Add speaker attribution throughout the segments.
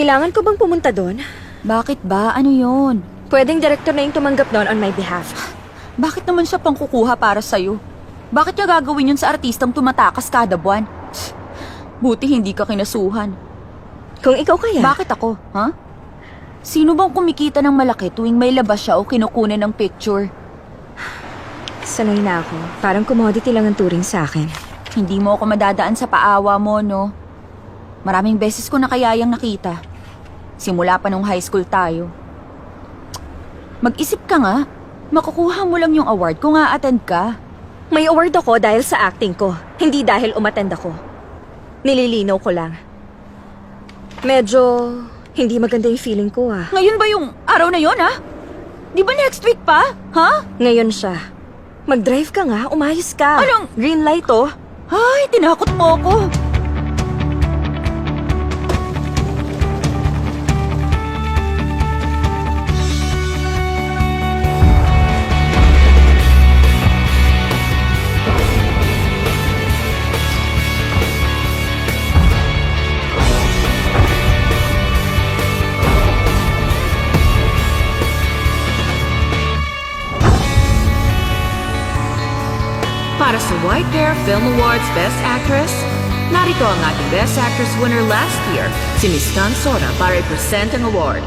Speaker 1: Kailangan ko bang pumunta doon?
Speaker 2: Bakit ba? Ano yon?
Speaker 1: Pwedeng director na yung tumanggap doon on my behalf.
Speaker 2: Bakit naman siya pang kukuha para sa'yo? Bakit niya gagawin yun sa artistang tumatakas kada buwan? Buti hindi ka kinasuhan.
Speaker 1: Kung ikaw kaya.
Speaker 2: Bakit ako, ha? Sino bang kumikita ng malaki tuwing may labas siya o kinukunan ng picture?
Speaker 1: Sanay na ako. Parang commodity lang ang turing sa akin.
Speaker 2: Hindi mo ako madadaan sa paawa mo, no? Maraming beses ko na kayayang nakita. Simula pa nung high school tayo. Mag-isip ka nga. Makukuha mo lang yung award kung a-attend ka.
Speaker 1: May award ako dahil sa acting ko. Hindi dahil umattend ako. Nililinaw ko lang. Medyo hindi maganda yung feeling ko ah.
Speaker 2: Ngayon ba yung araw na yon, ha? Di ba next week pa? Ha?
Speaker 1: Ngayon siya. Mag-drive ka nga, umayos ka.
Speaker 2: Anong-
Speaker 1: Green light oh.
Speaker 2: Ay, tinakot mo ako.
Speaker 3: Para sa White Bear Film Awards Best Actress, narito ang ating Best Actress winner last year, si Miss Tan Sora para i-present ang award.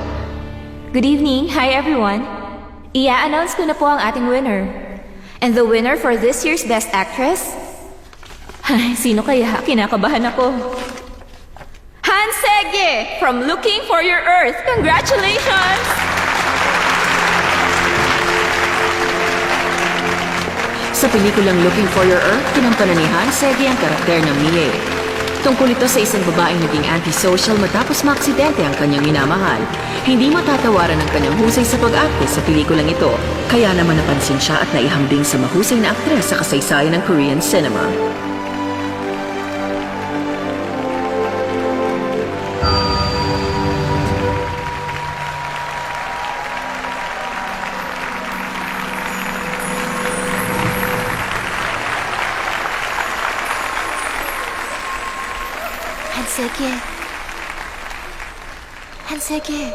Speaker 4: Good evening. Hi, everyone. Ia-announce ko na po ang ating winner. And the winner for this year's Best Actress? Ay, sino kaya? Kinakabahan ako. Han Sege from Looking for Your Earth. Congratulations!
Speaker 3: Sa pelikulang Looking for Your Earth, kinampanan ni Han Segi ang karakter ng Mie. Tungkol ito sa isang babaeng naging antisocial matapos maaksidente ang kanyang minamahal. Hindi matatawaran ang kanyang husay sa pag-akte sa pelikulang ito. Kaya naman napansin siya at naihambing sa mahusay na aktres sa kasaysayan ng Korean cinema.
Speaker 4: Hansege. Hansege.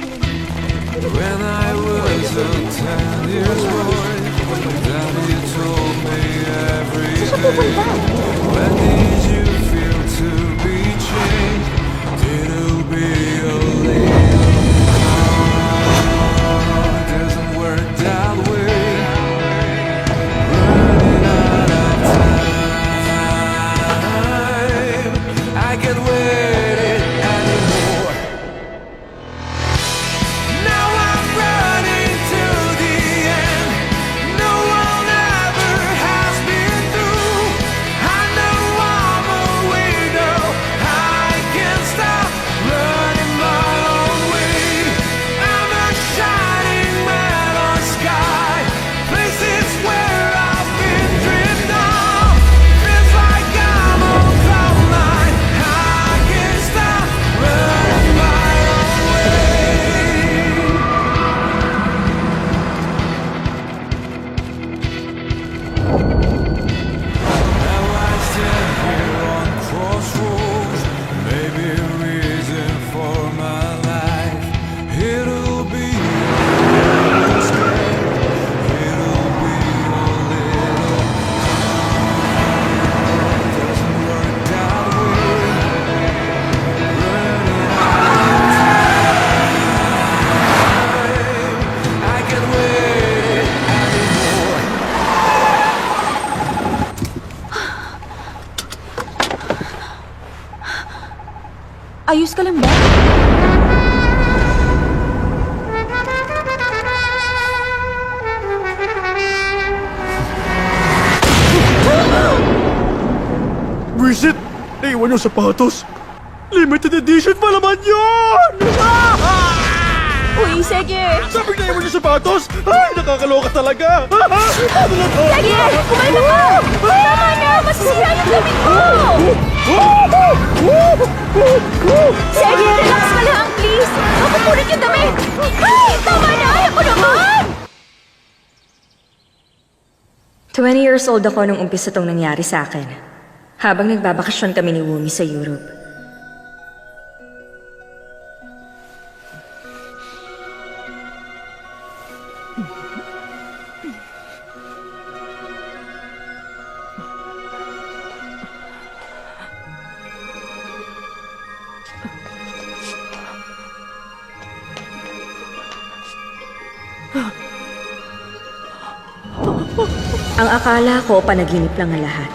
Speaker 5: When I was a 10 years boy, Daddy told me every day, when did you feel to be changed? It'll be a little hard, doesn't work that way. Running out of time, I can't wait it anymore. Now I'm running to the end. No one ever has been through. I know I'm a weirdo. I can't stop running my own way. I'm a shining metal sky. Places where I've been dreamed of. Feels like I'm on cloud nine. I can't stop running my own way. Now I stand here on crossroads, maybe a reason for my life. It'll be a little scary, it'll be a little hard. Doesn't work that way. Running out of time, I can't wait anymore.
Speaker 2: Ayos ka lang ba?
Speaker 6: Visit! Naiwan yung sapatos! Limited edition pa naman yun!
Speaker 2: Uy, Sege!
Speaker 6: Sabi na iwan yung sapatos! Ay, nakakaloka talaga! Ano na to?
Speaker 4: Sige! Kumalma ka! Tama na! Masisira yung damit ko!
Speaker 2: Sige, relax ka lang, please! Mapupunit yung dami! Ay, tama na! Ako naman!
Speaker 1: 20 years old ako nung umpisa tong nangyari sa akin. Habang nagbabakasyon kami ni Wumi sa Europe. Ang akala ko, panaginip lang ang lahat.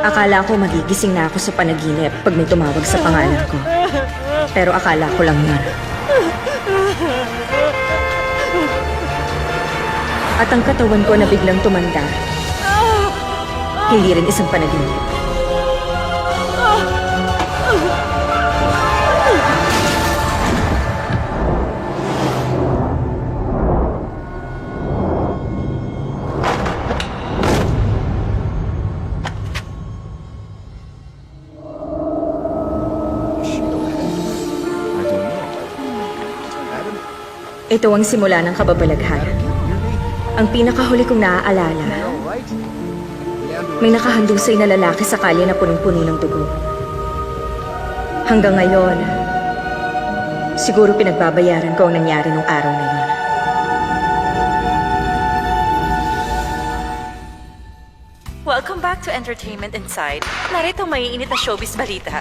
Speaker 1: Akala ko magigising na ako sa panaginip pag may tumawag sa pangalan ko. Pero akala ko lang yun. At ang katawan ko na biglang tumanda. Hindi rin isang panaginip. Ito ang simula ng kababalaghan. Ang pinakahuli kong naaalala, may nakahandusay na lalaki sa kalye na punong-puno ng dugo. Hanggang ngayon, siguro pinagbabayaran ko ang nangyari nung araw na yun.
Speaker 7: Welcome back to Entertainment Inside. Narito ang maiinit na showbiz balita.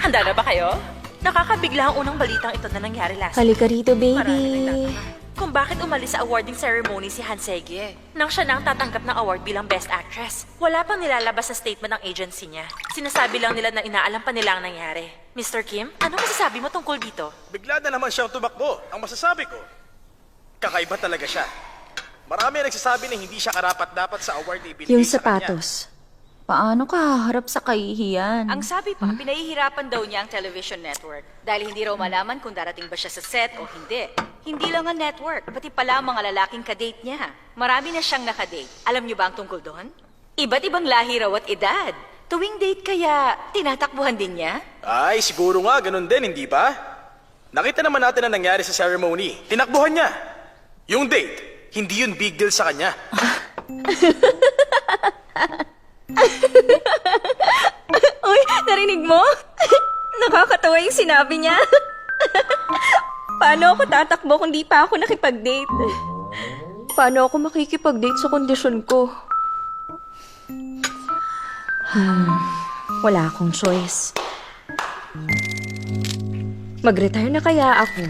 Speaker 7: Handa na ba kayo? Nakakabigla ang unang balitang ito na nangyari last week.
Speaker 1: Halika rito,
Speaker 7: Marami
Speaker 1: baby.
Speaker 7: nagtataka kung bakit umalis sa awarding ceremony si Hansege nang siya na ang tatanggap ng award bilang Best Actress. Wala pang nilalabas sa statement ng agency niya. Sinasabi lang nila na inaalam pa nila ang nangyari. Mr. Kim, ano masasabi mo tungkol dito?
Speaker 8: Bigla na naman siyang tumakbo. Ang masasabi ko, kakaiba talaga siya. Marami ang nagsasabi na hindi siya karapat-dapat sa award na ibinigay
Speaker 1: Yung
Speaker 8: sa kanya.
Speaker 1: sapatos.
Speaker 2: Paano ka haharap sa kahihiyan?
Speaker 9: Ang sabi pa, pinahihirapan daw niya ang television network dahil hindi raw malaman kung darating ba siya sa set o hindi. Hindi lang ang network, pati pala ang mga lalaking kadate niya. Marami na siyang nakadate. Alam niyo ba ang tungkol doon? Iba't ibang lahi raw at edad. Tuwing date kaya, tinatakbuhan din niya?
Speaker 8: Ay, siguro nga, ganun din, hindi ba? Nakita naman natin ang nangyari sa ceremony. Tinakbuhan niya. Yung date, hindi yun big deal sa kanya.
Speaker 1: Uy, narinig mo? Nakakatawa yung sinabi niya. Paano ako tatakbo kung di pa ako nakipag-date? Paano ako makikipag-date sa kondisyon ko? Wala akong choice. Mag-retire na kaya ako?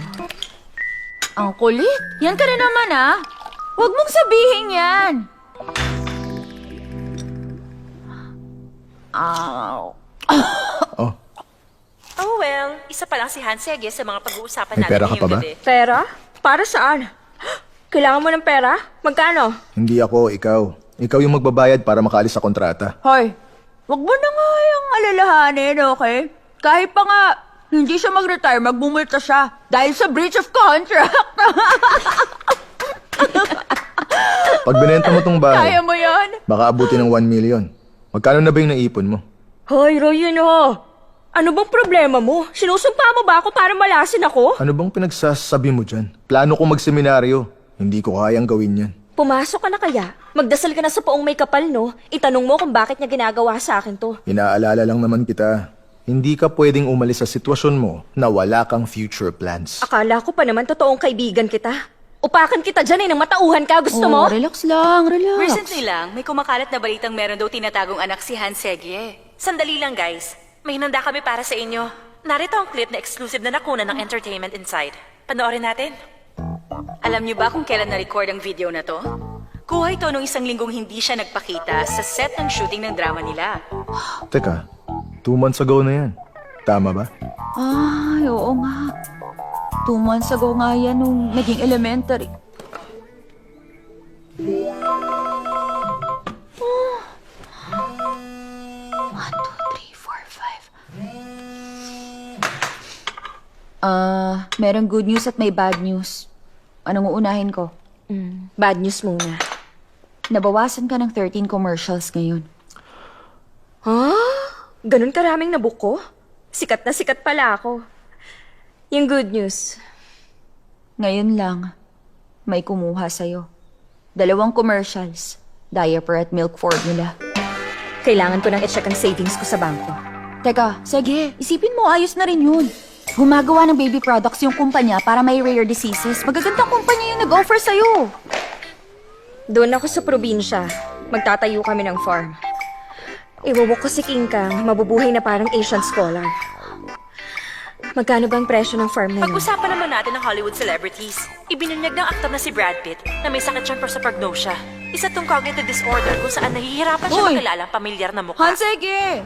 Speaker 2: Ang kulit. Yan ka na naman, ah. Huwag mong sabihin yan.
Speaker 7: Oh well, isa pa lang si Hansege sa mga pag-uusapan
Speaker 10: May
Speaker 7: natin
Speaker 10: pera ka
Speaker 7: ngayong
Speaker 10: pa ba?
Speaker 7: gabi.
Speaker 1: Pera? Para saan? Kailangan mo ng pera? Magkano?
Speaker 10: Hindi ako, ikaw. Ikaw yung magbabayad para makaalis sa kontrata.
Speaker 2: Hoy, wag mo na nga yung alalahanin, okay? Kahit pa nga, hindi siya mag-retire, magbumulta siya dahil sa breach of contract.
Speaker 10: Pag binenta mo tong bahay,
Speaker 2: Kaya mo yan?
Speaker 10: baka abutin ng 1 million. Magkano na ba yung naipon mo?
Speaker 1: Hoy, Roy, ano bang problema mo? Sinusumpa mo ba ako para malasin ako?
Speaker 10: Ano bang pinagsasabi mo dyan? Plano kong magseminaryo. Hindi ko kayang gawin yan.
Speaker 1: Pumasok ka na kaya? Magdasal ka na sa poong may kapal, no? Itanong mo kung bakit niya ginagawa sa akin to.
Speaker 10: Inaalala lang naman kita. Hindi ka pwedeng umalis sa sitwasyon mo na wala kang future plans.
Speaker 1: Akala ko pa naman totoong kaibigan kita. Upakan kita dyan nang matauhan ka. Gusto mo?
Speaker 2: Relax lang, relax.
Speaker 9: Recently lang, may kumakalat na balitang meron daw tinatagong anak si Hansege.
Speaker 7: Sandali lang guys, may hinanda kami para sa inyo. Narito ang clip na exclusive na nakuna ng Entertainment Inside. Panoorin natin.
Speaker 9: Alam niyo ba kung kailan na-record ang video na to? Kuha ito nung isang linggong hindi siya nagpakita sa set ng shooting ng drama nila.
Speaker 10: Teka, 2 months ago na yan. Tama ba?
Speaker 2: Ay, oo nga. 2 months ago nga yan nung naging elementary. Merong good news at may bad news. Anong uunahin ko?
Speaker 1: Bad news muna.
Speaker 2: Nabawasan ka ng 13 commercials ngayon.
Speaker 1: Ganun karaming nabook ko? Sikat na sikat pala ako. Yung good news,
Speaker 2: Ngayon lang, may kumuha sa'yo. 2 commercials, diaper at milk formula.
Speaker 1: kailangan ko nang i-check ang savings ko sa bangko.
Speaker 2: Teka, sige, isipin mo, ayos na rin yun. Gumagawa ng baby products yung kumpanya para may rare diseases. Magagandang kumpanya yung nag-offer sa'yo.
Speaker 1: Doon ako sa probinsya. Magtatayo kami ng farm. Iwawak ko si King Kang, mabubuhay na parang Asian scholar. Magkano ba ang presyo ng farm na yun?
Speaker 7: Pag-usapan naman natin ng Hollywood celebrities. Ibinunyag ng aktor na si Brad Pitt na may sakit siyang prosopagnosia. Isa tong cognitive disorder kung saan nahihirapan siya
Speaker 2: Uy!
Speaker 7: makilala ang pamilyar na mukha.
Speaker 2: Hansege!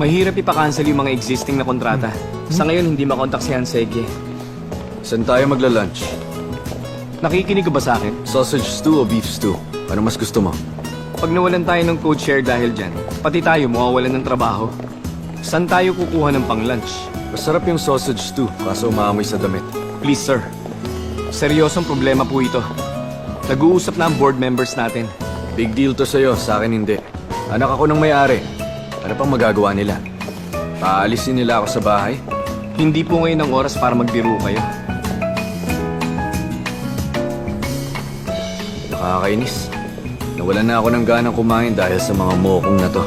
Speaker 6: Mahirap ipakancel yung mga existing na kontrata. Sa ngayon, hindi makontak si Hansege.
Speaker 11: Saan tayo magla-lunch?
Speaker 6: Nakikinig ka ba sa akin?
Speaker 11: Sausage stew o beef stew? Ano mas gusto mo?
Speaker 6: Pag nawalan tayo ng code-share dahil dyan, pati tayo mawawalan ng trabaho. Saan tayo kukuha ng pang-lunch?
Speaker 11: Masarap yung sausage stew, kaso umaamoy sa damit.
Speaker 6: Please, sir. Seryosong problema po ito. Nag-uusap na ang board members natin.
Speaker 11: Big deal to sa'yo, sa akin hindi. Anak ako ng may-ari. Ano pang magagawa nila? Paalisin nila ako sa bahay?
Speaker 6: Hindi po ngayon ang oras para magbiro kayo.
Speaker 11: Nakakainis. Nawalan na ako ng ganang kumain dahil sa mga mokong na to.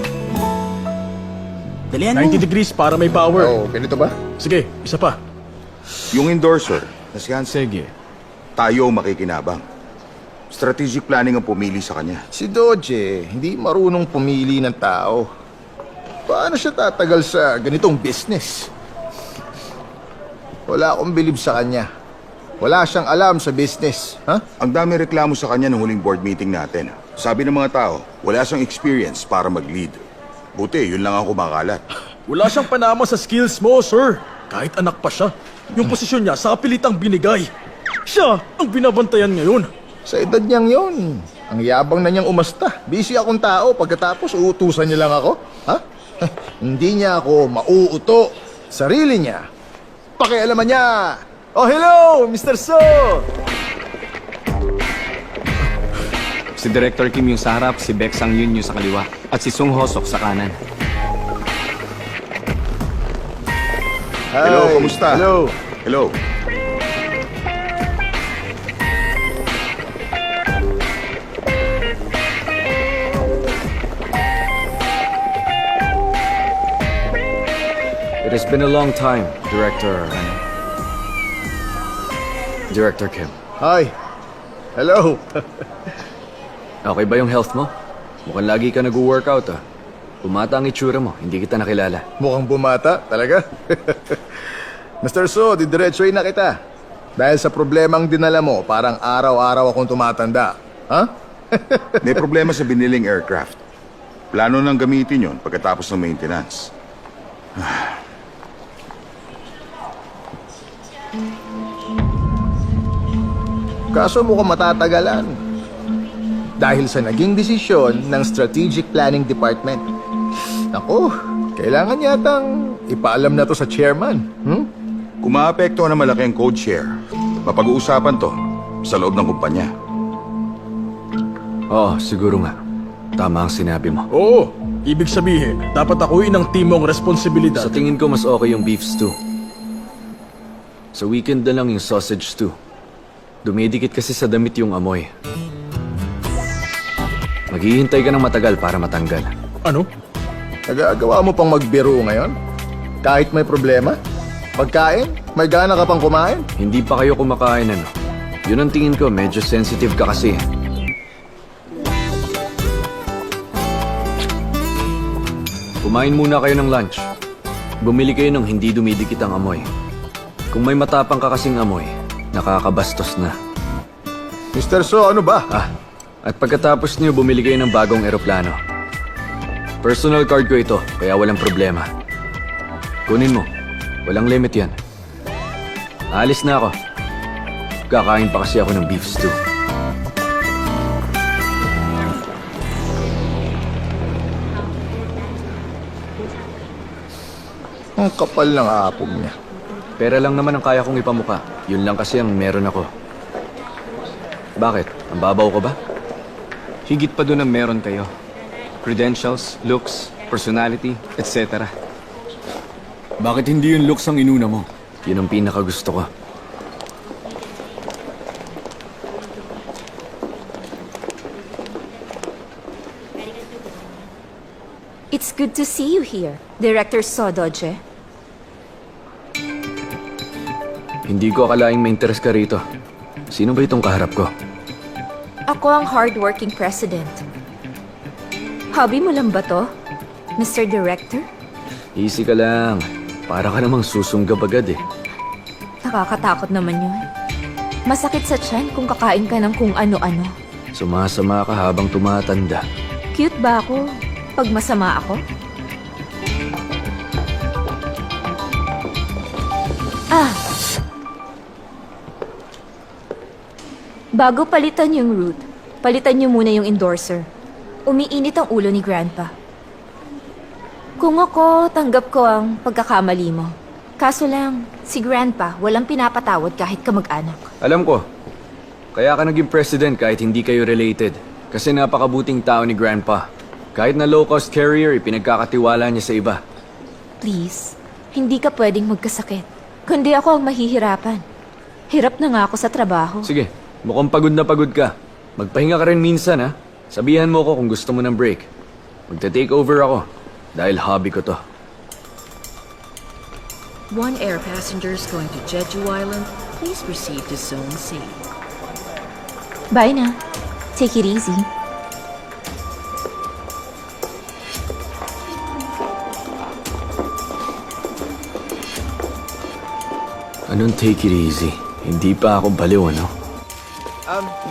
Speaker 8: Dalian 90 degrees para may power.
Speaker 10: Oh, ganito ba?
Speaker 8: Sige, isa pa.
Speaker 12: Yung endorser na si Hansege, tayo ang makikinabang. Strategic planning ang pumili sa kanya.
Speaker 10: Si Doje, hindi marunong pumili ng tao. Paano siya tatagal sa ganitong business? Wala akong bilib sa kanya. Wala siyang alam sa business. Ha?
Speaker 12: Ang dami reklamo sa kanya ng huling board meeting natin. Sabi ng mga tao, wala siyang experience para mag-lead. Buti, yun lang ang kumakalat.
Speaker 8: Wala siyang panama sa skills mo, sir. Kahit anak pa siya. Yung posisyon niya sa pilitang binigay. Siya ang binabantayan ngayon.
Speaker 10: Sa edad niyang yon, ang yabang na niyang umasta. Busy akong tao, pagkatapos uutusan niya lang ako. Ha? Hindi niya ako mauuto. Sarili niya. Pakialaman niya. Oh, hello, Mr. So!
Speaker 6: Si Director Kim yung sa harap, si Baek Sang Yun yung sa kaliwa, at si Sung Hosok sa kanan.
Speaker 12: Hello,
Speaker 10: Hi.
Speaker 12: kumusta?
Speaker 10: Hello.
Speaker 12: Hello.
Speaker 11: It has been a long time, Director Kim.
Speaker 10: Hi. Hello.
Speaker 11: Okay ba yung health mo? Mukhang lagi ka nag-workout ah. Pumata ang itsura mo, hindi kita nakilala.
Speaker 10: Mukhang bumata, talaga. Mr. So, didiretsuhin na kita. Dahil sa problemang dinala mo, parang araw-araw akong tumatanda. Ha?
Speaker 12: May problema sa biniling aircraft. Plano nang gamitin yon pagkatapos ng maintenance.
Speaker 10: Kaso mukhang matatagalan. Dahil sa naging desisyon ng Strategic Planning Department. Ako, kailangan yatang ipaalam na to sa chairman.
Speaker 12: Kung maapekto na malaki ang code share, mapag-uusapan to sa loob ng kumpanya.
Speaker 11: Oo, siguro nga. Tama ang sinabi mo.
Speaker 8: Oo, ibig sabihin, dapat akuin ng team mong responsibilidad.
Speaker 11: Sa tingin ko mas okay yung beef stew. Sa weekend na lang yung sausage stew. Dumidikit kasi sa damit yung amoy. Maghihintay ka ng matagal para matanggal.
Speaker 8: Ano?
Speaker 10: Nagagawa mo pang magbiro ngayon? Kahit may problema? Pagkain? May gana ka pang kumain?
Speaker 11: Hindi pa kayo kumakain ano. Yun ang tingin ko, medyo sensitive ka kasi. Kumain muna kayo ng lunch. Bumili kayo ng hindi dumidikit ang amoy. Kung may matapang ka kasing amoy, nakakabastos na.
Speaker 10: Mr. So, ano ba?
Speaker 11: At pagkatapos niyo, bumili kayo ng bagong eroplano. Personal card ko ito, kaya walang problema. Kunin mo. Walang limit yan. Alis na ako. Kakain pa kasi ako ng beef stew.
Speaker 10: Ang kapal ng apog niya.
Speaker 11: Pera lang naman ang kaya kong ipamuka. Yun lang kasi ang meron ako. Bakit? Ang babaw ko ba?
Speaker 6: Higit pa doon ang meron kayo. Credentials, looks, personality, etc.
Speaker 11: Bakit hindi yung looks ang inuna mo? Yun ang pinakagusto ko.
Speaker 4: It's good to see you here, Director Sodoje.
Speaker 11: Hindi ko akalaing may interes ka rito. Sino ba itong kaharap ko?
Speaker 4: Ako ang hardworking president. Hobby mo lang ba to, Mr. Director?
Speaker 11: Easy ka lang. Para ka namang susunggab agad eh.
Speaker 4: Nakakatakot naman yun. Masakit sa tiyan kung kakain ka ng kung ano-ano.
Speaker 11: Sumasama ka habang tumatanda.
Speaker 4: Cute ba ako pag masama ako? Bago palitan yung route, palitan niyo muna yung endorser. Umiinit ang ulo ni Grandpa. Kung ako, tanggap ko ang pagkakamali mo. Kaso lang, si Grandpa walang pinapatawad kahit kamag-anak.
Speaker 11: Alam ko. Kaya ka naging president kahit hindi kayo related. Kasi napakabuting tao ni Grandpa. Kahit na low-cost carrier, ipinagkakatiwala niya sa iba.
Speaker 4: Please, hindi ka pwedeng magkasakit. Kundi ako ang mahihirapan. Hirap na nga ako sa trabaho.
Speaker 11: Sige, mukhang pagod na pagod ka. Magpahinga ka rin minsan ha. Sabihan mo ko kung gusto mo ng break. Magta-take over ako. Dahil hobby ko to.
Speaker 3: One air passenger is going to Jeju Island. Please proceed to Zone C.
Speaker 4: Bye na. Take it easy.
Speaker 11: Anong take it easy? Hindi pa ako baliw, ano?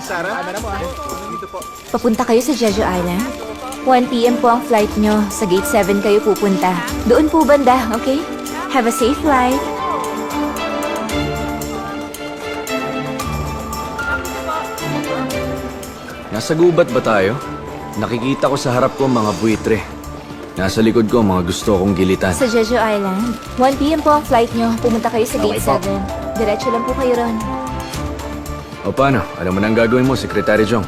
Speaker 10: Sarah, dito po.
Speaker 4: Papunta kayo sa Jeju Island? 1 p.m. po ang flight nyo. Sa gate 7 kayo pupunta. Doon po banda, okay? Have a safe flight.
Speaker 11: Nasa gubat ba tayo? Nakikita ko sa harap ko mga buitre. Nasa likod ko mga gusto kong gilitan.
Speaker 4: Sa Jeju Island. 1 p.m. po ang flight nyo. Pumunta kayo sa gate 7. Diretso lang po kayo ron.
Speaker 11: O paano? Alam mo na ang gagawin mo, Secretary Jong.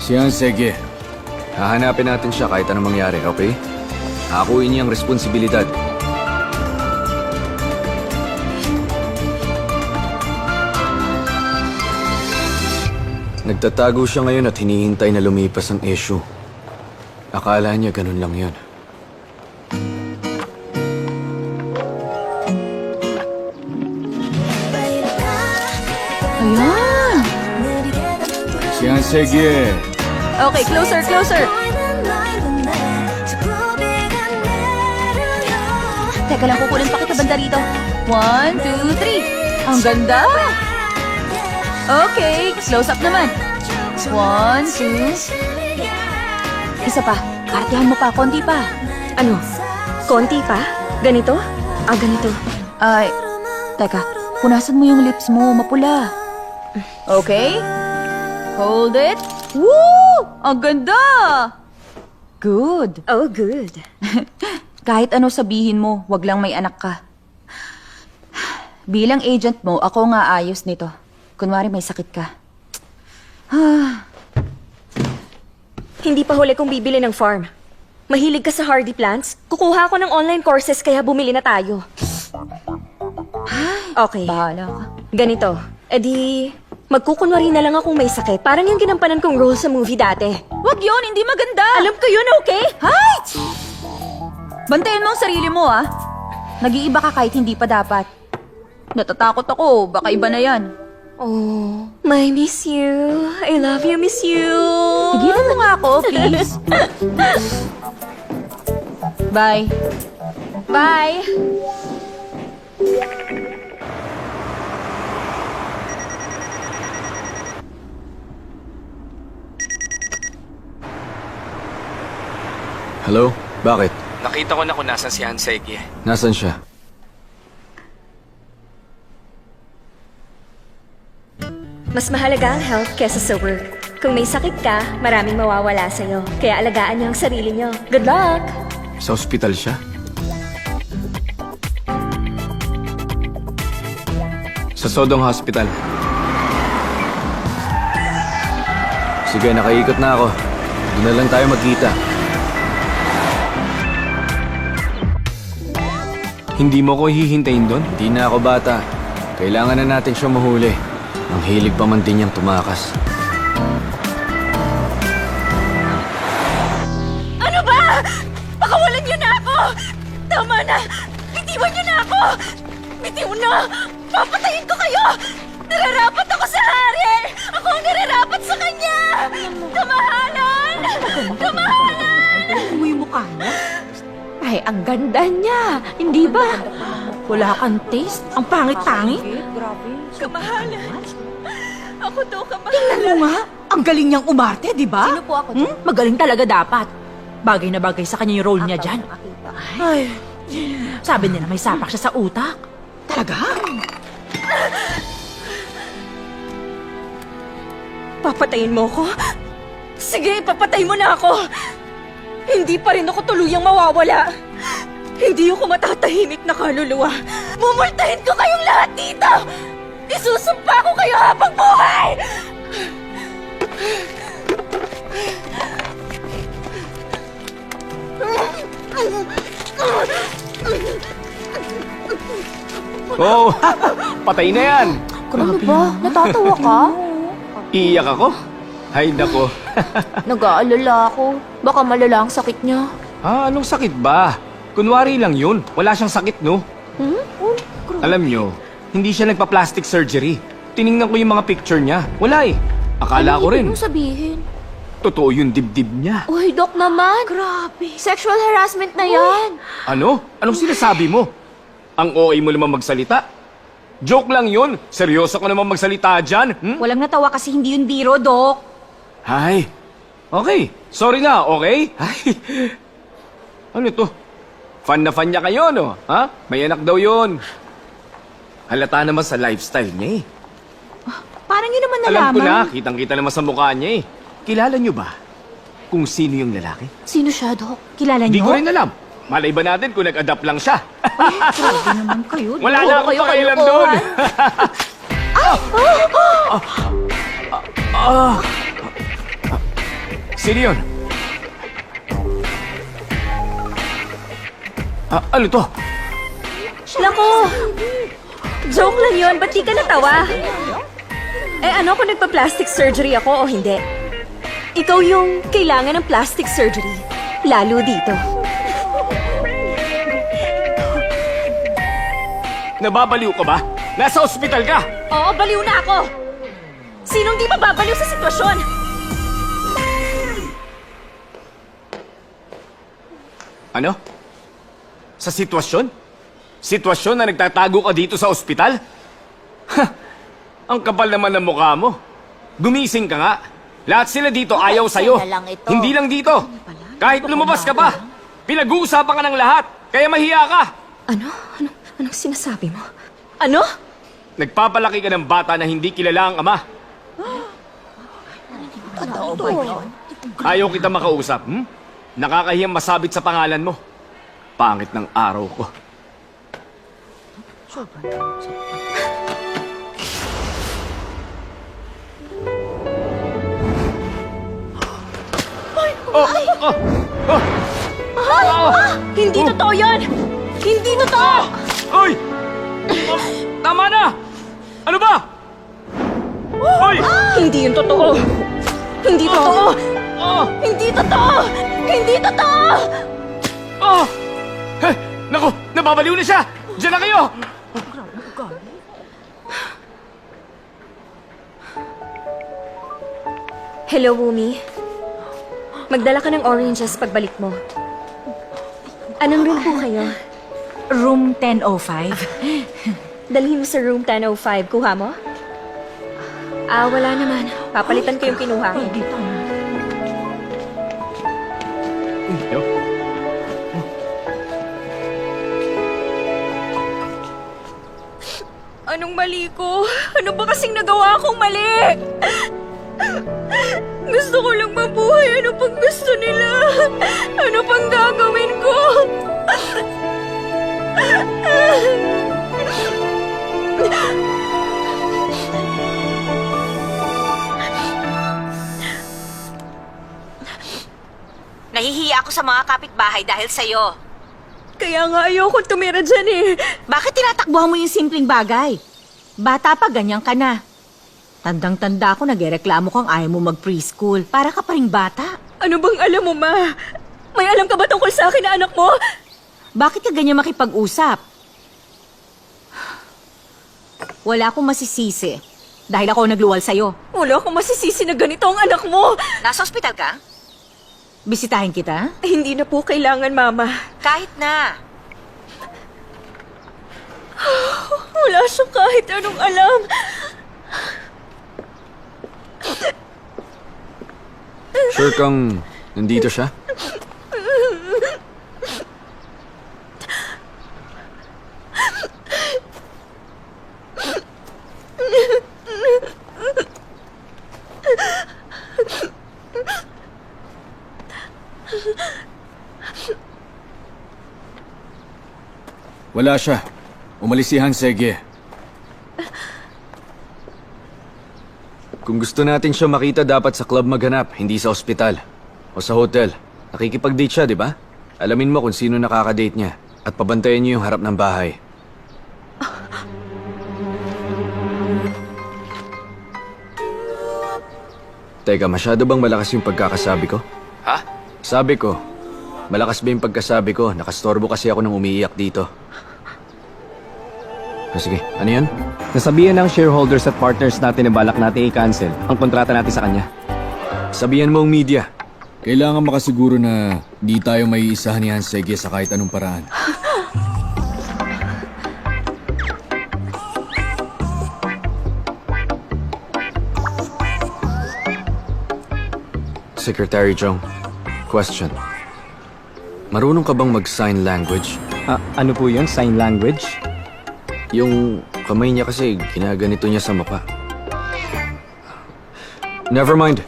Speaker 11: Siyan, sige. Hahanapin natin siya kahit anong mangyari, okay? Akuin niya ang responsibilidad. Nagtatago siya ngayon at hinihintay na lumipas ang issue. Akala niya ganun lang yun.
Speaker 2: Ayan!
Speaker 11: Siyan, sige.
Speaker 2: Okay, closer, closer! Teka lang, kukunin pa kita banda rito. 1, 2, 3. Ang ganda! Okay, close up naman. 1, 2. Isa pa. Artihan mo pa, konti pa.
Speaker 1: Ano? Konti pa? Ganito? Ganito.
Speaker 2: Ay, teka. Punasan mo yung lips mo, mapula. Okay? Hold it. Woo! Ang ganda! Good.
Speaker 1: Oh, good.
Speaker 2: Kahit ano sabihin mo, wag lang may anak ka. Bilang agent mo, ako nga ayos nito. Kunwari may sakit ka.
Speaker 1: Hindi pa huli kong bibili ng farm. Mahilig ka sa hardy plants? Kukuha ako ng online courses kaya bumili na tayo. Okay.
Speaker 2: Bahala ka.
Speaker 1: Ganito. Magkukunwari na lang akong may sakit. Parang yung ginampanan kong role sa movie dati.
Speaker 2: Wag yun, hindi maganda.
Speaker 1: Alam ko yun, okay?
Speaker 2: Hay! Bantayan mo ang sarili mo, ah. Nag-iiba ka kahit hindi pa dapat. Natatakot ako, baka iba na yan.
Speaker 1: Oh, I miss you. I love you, miss you.
Speaker 2: Tigilan mo nga ako, please. Bye.
Speaker 1: Bye.
Speaker 11: Hello? Bakit?
Speaker 6: Nakita ko na kung nasan si Hansegye.
Speaker 11: Nasaan siya?
Speaker 1: Mas mahalaga ang health kesa sa work. Kung may sakit ka, maraming mawawala sa'yo. Kaya alagaan niyo ang sarili niyo. Good luck!
Speaker 6: Sa ospital siya? Sa Sodong Hospital.
Speaker 11: Sige, nakaikot na ako. Doon na lang tayo magkita.
Speaker 6: Hindi mo ko hihintayin doon?
Speaker 11: Hindi na ako bata. Kailangan na natin siya mahuli. Ang hilig pa man din niyang tumakas.
Speaker 1: Ano ba? Pakawalan niyo na ako! Tama na! Bitiwan niyo na ako! Bitiw na! Papatayin ko kayo! Nararapat ako sa hari! Ako ang nararapat sa kanya! Kamahalan! Kamahalan!
Speaker 2: Mo yung mukha mo?
Speaker 4: Ay, ang ganda niya. Hindi ba?
Speaker 2: Wala kang taste? Ang pangit-pangit?
Speaker 1: Kamahalan! Ako to, kamahalan!
Speaker 2: Tingnan mo nga, ang galing niyang umarte, di ba?
Speaker 1: Sino po ako dyan?
Speaker 2: Magaling talaga dapat. Bagay na bagay sa kanya yung role niya dyan. Ay, sabi nila may sapak siya sa utak. Talaga?
Speaker 1: Papatayin mo ko? Sige, papatay mo na ako! Hindi pa rin ako tuluyang mawawala. Hindi ako matatahimik na kaluluwa. Mumultahin ko kayong lahat dito! Isusumpa ko kayo habang buhay!
Speaker 6: Oh, patay na yan!
Speaker 4: Ano ba? Natatawa ka?
Speaker 6: Iiyak ako? Ay, nako.
Speaker 4: Nag-aalala ako. Baka malala ang sakit niya.
Speaker 6: Anong sakit ba? Kunwari lang yun. Wala siyang sakit, no? Alam nyo, hindi siya nagpa-plastic surgery. Tiningnan ko yung mga picture niya. Wala eh. Akala ko rin.
Speaker 4: Ano ibig mong sabihin?
Speaker 6: Totoo yung dibdib niya.
Speaker 4: Uy, Doc naman. Grabe. Sexual harassment na yan.
Speaker 6: Ano? Anong sinasabi mo? Ang OA mo naman magsalita? Joke lang yun. Seryoso ka naman magsalita dyan.
Speaker 2: Walang natawa kasi hindi yun biro, Doc.
Speaker 6: Ay, okay. Sorry na, okay? Ay, ano to? Fan na fan niya kayo, no? Ha? May anak daw yun. Halata naman sa lifestyle niya eh.
Speaker 2: Parang yun naman
Speaker 6: Alam ko
Speaker 2: nalaman.
Speaker 6: na, kitang-kita naman sa mukha niya eh. Kilala niyo ba kung sino yung lalaki?
Speaker 4: Sino siya, Doc?
Speaker 2: Kilala
Speaker 6: Hindi
Speaker 2: niyo?
Speaker 6: ko rin alam. Malay ba natin kung nag-adapt lang siya?
Speaker 2: Grabe naman kayo.
Speaker 6: Wala na akong
Speaker 4: kayo,
Speaker 6: pakailan
Speaker 4: kalokohan.
Speaker 6: doon. Sino yun? Ano to?
Speaker 1: Naku! Joke lang yun. Ba't di ka natawa? Eh ano kung nagpa-plastic surgery ako o hindi? Ikaw yung kailangan ng plastic surgery. Lalo dito.
Speaker 6: Nababaliw ka ba? Nasa ospital ka!
Speaker 1: Oo, baliw na ako! Sinong di mababaliw sa sitwasyon?
Speaker 6: Ano? Sa sitwasyon? Sitwasyon na nagtatago ka dito sa ospital? Ha! Ang kapal naman ng mukha mo. Gumising ka nga. Lahat sila dito ayaw sa'yo.
Speaker 4: na lang ito.
Speaker 6: Hindi lang dito. Kahit lumabas ka pa, pinag-uusapan ka ng lahat. Kaya mahiya ka.
Speaker 1: Anong sinasabi mo? Ano?
Speaker 6: Nagpapalaki ka ng bata na hindi kilala ang ama. Ayaw kita makausap, Nakakahiyang masabit sa pangalan mo. Pangit ng araw ko.
Speaker 1: Hindi totoo yan! Hindi totoo!
Speaker 6: Oy! Tama na! Ano ba? Oy!
Speaker 1: Hindi yun totoo! Hindi totoo!
Speaker 6: Oh!
Speaker 1: Hindi totoo! Hindi totoo!
Speaker 6: Oh! Eh, naku! Nababaliw na siya! Diyan na kayo!
Speaker 1: Hello, Wumi. Magdala ka ng oranges pagbalik mo. Anong room po kayo?
Speaker 2: Room 1005.
Speaker 1: Dalhin mo sa room 1005. Kuha mo? Wala naman. Papalitan ko yung kinuha ko.
Speaker 6: Yo.
Speaker 1: Anong mali ko? Ano ba kasing nagawa kong mali? Gusto ko lang mabuhay. Ano pang gusto nila? Ano pang gagawin ko?
Speaker 9: Nahihiya ako sa mga kapitbahay dahil sa'yo.
Speaker 1: Kaya nga ayoko tumira dyan eh.
Speaker 2: Bakit tinatakbuhan mo yung simpleng bagay? Bata pa, ganyan ka na. Tandang-tanda ako, nagreklamo kang ayaw mo mag-preschool. Para ka pa ring bata.
Speaker 1: Ano bang alam mo, Ma? May alam ka ba tungkol sa akin na anak mo?
Speaker 2: Bakit ka ganyan makipag-usap? Wala akong masisisi. Dahil ako nagluwal sa'yo.
Speaker 1: Wala akong masisisi na ganito ang anak mo.
Speaker 9: Nasa ospital ka?
Speaker 2: Bisitahin kita?
Speaker 1: Hindi na po kailangan, Mama.
Speaker 9: Kahit na.
Speaker 1: Wala siyang kahit anong alam.
Speaker 11: Sure kang nandito siya?
Speaker 6: Wala siya. Umalis si Hansegye.
Speaker 11: Kung gusto natin siya makita, dapat sa club maghanap, hindi sa ospital. O sa hotel. Nakikipag-date siya, di ba? Alamin mo kung sino nakaka-date niya. At pabantayan niyo yung harap ng bahay. Teka, masyado bang malakas yung pagkakasabi ko?
Speaker 6: Ha?
Speaker 11: Sabi ko, malakas ba yung pagkasabi ko? Nakastorbo kasi ako nang umiiyak dito. Sige, ano yun?
Speaker 13: Nasabihan ng shareholders at partners natin na balak natin i-cancel ang kontrata natin sa kanya.
Speaker 11: Sabihan mo ang media.
Speaker 6: Kailangan makasiguro na di tayo may isahan ni Hansegye sa kahit anong paraan.
Speaker 11: Secretary Jong, question. Marunong ka bang mag-sign language?
Speaker 13: Ano po yun? Sign language?
Speaker 11: Yung kamay niya kasi ginaganito niya sa mukha. Never mind.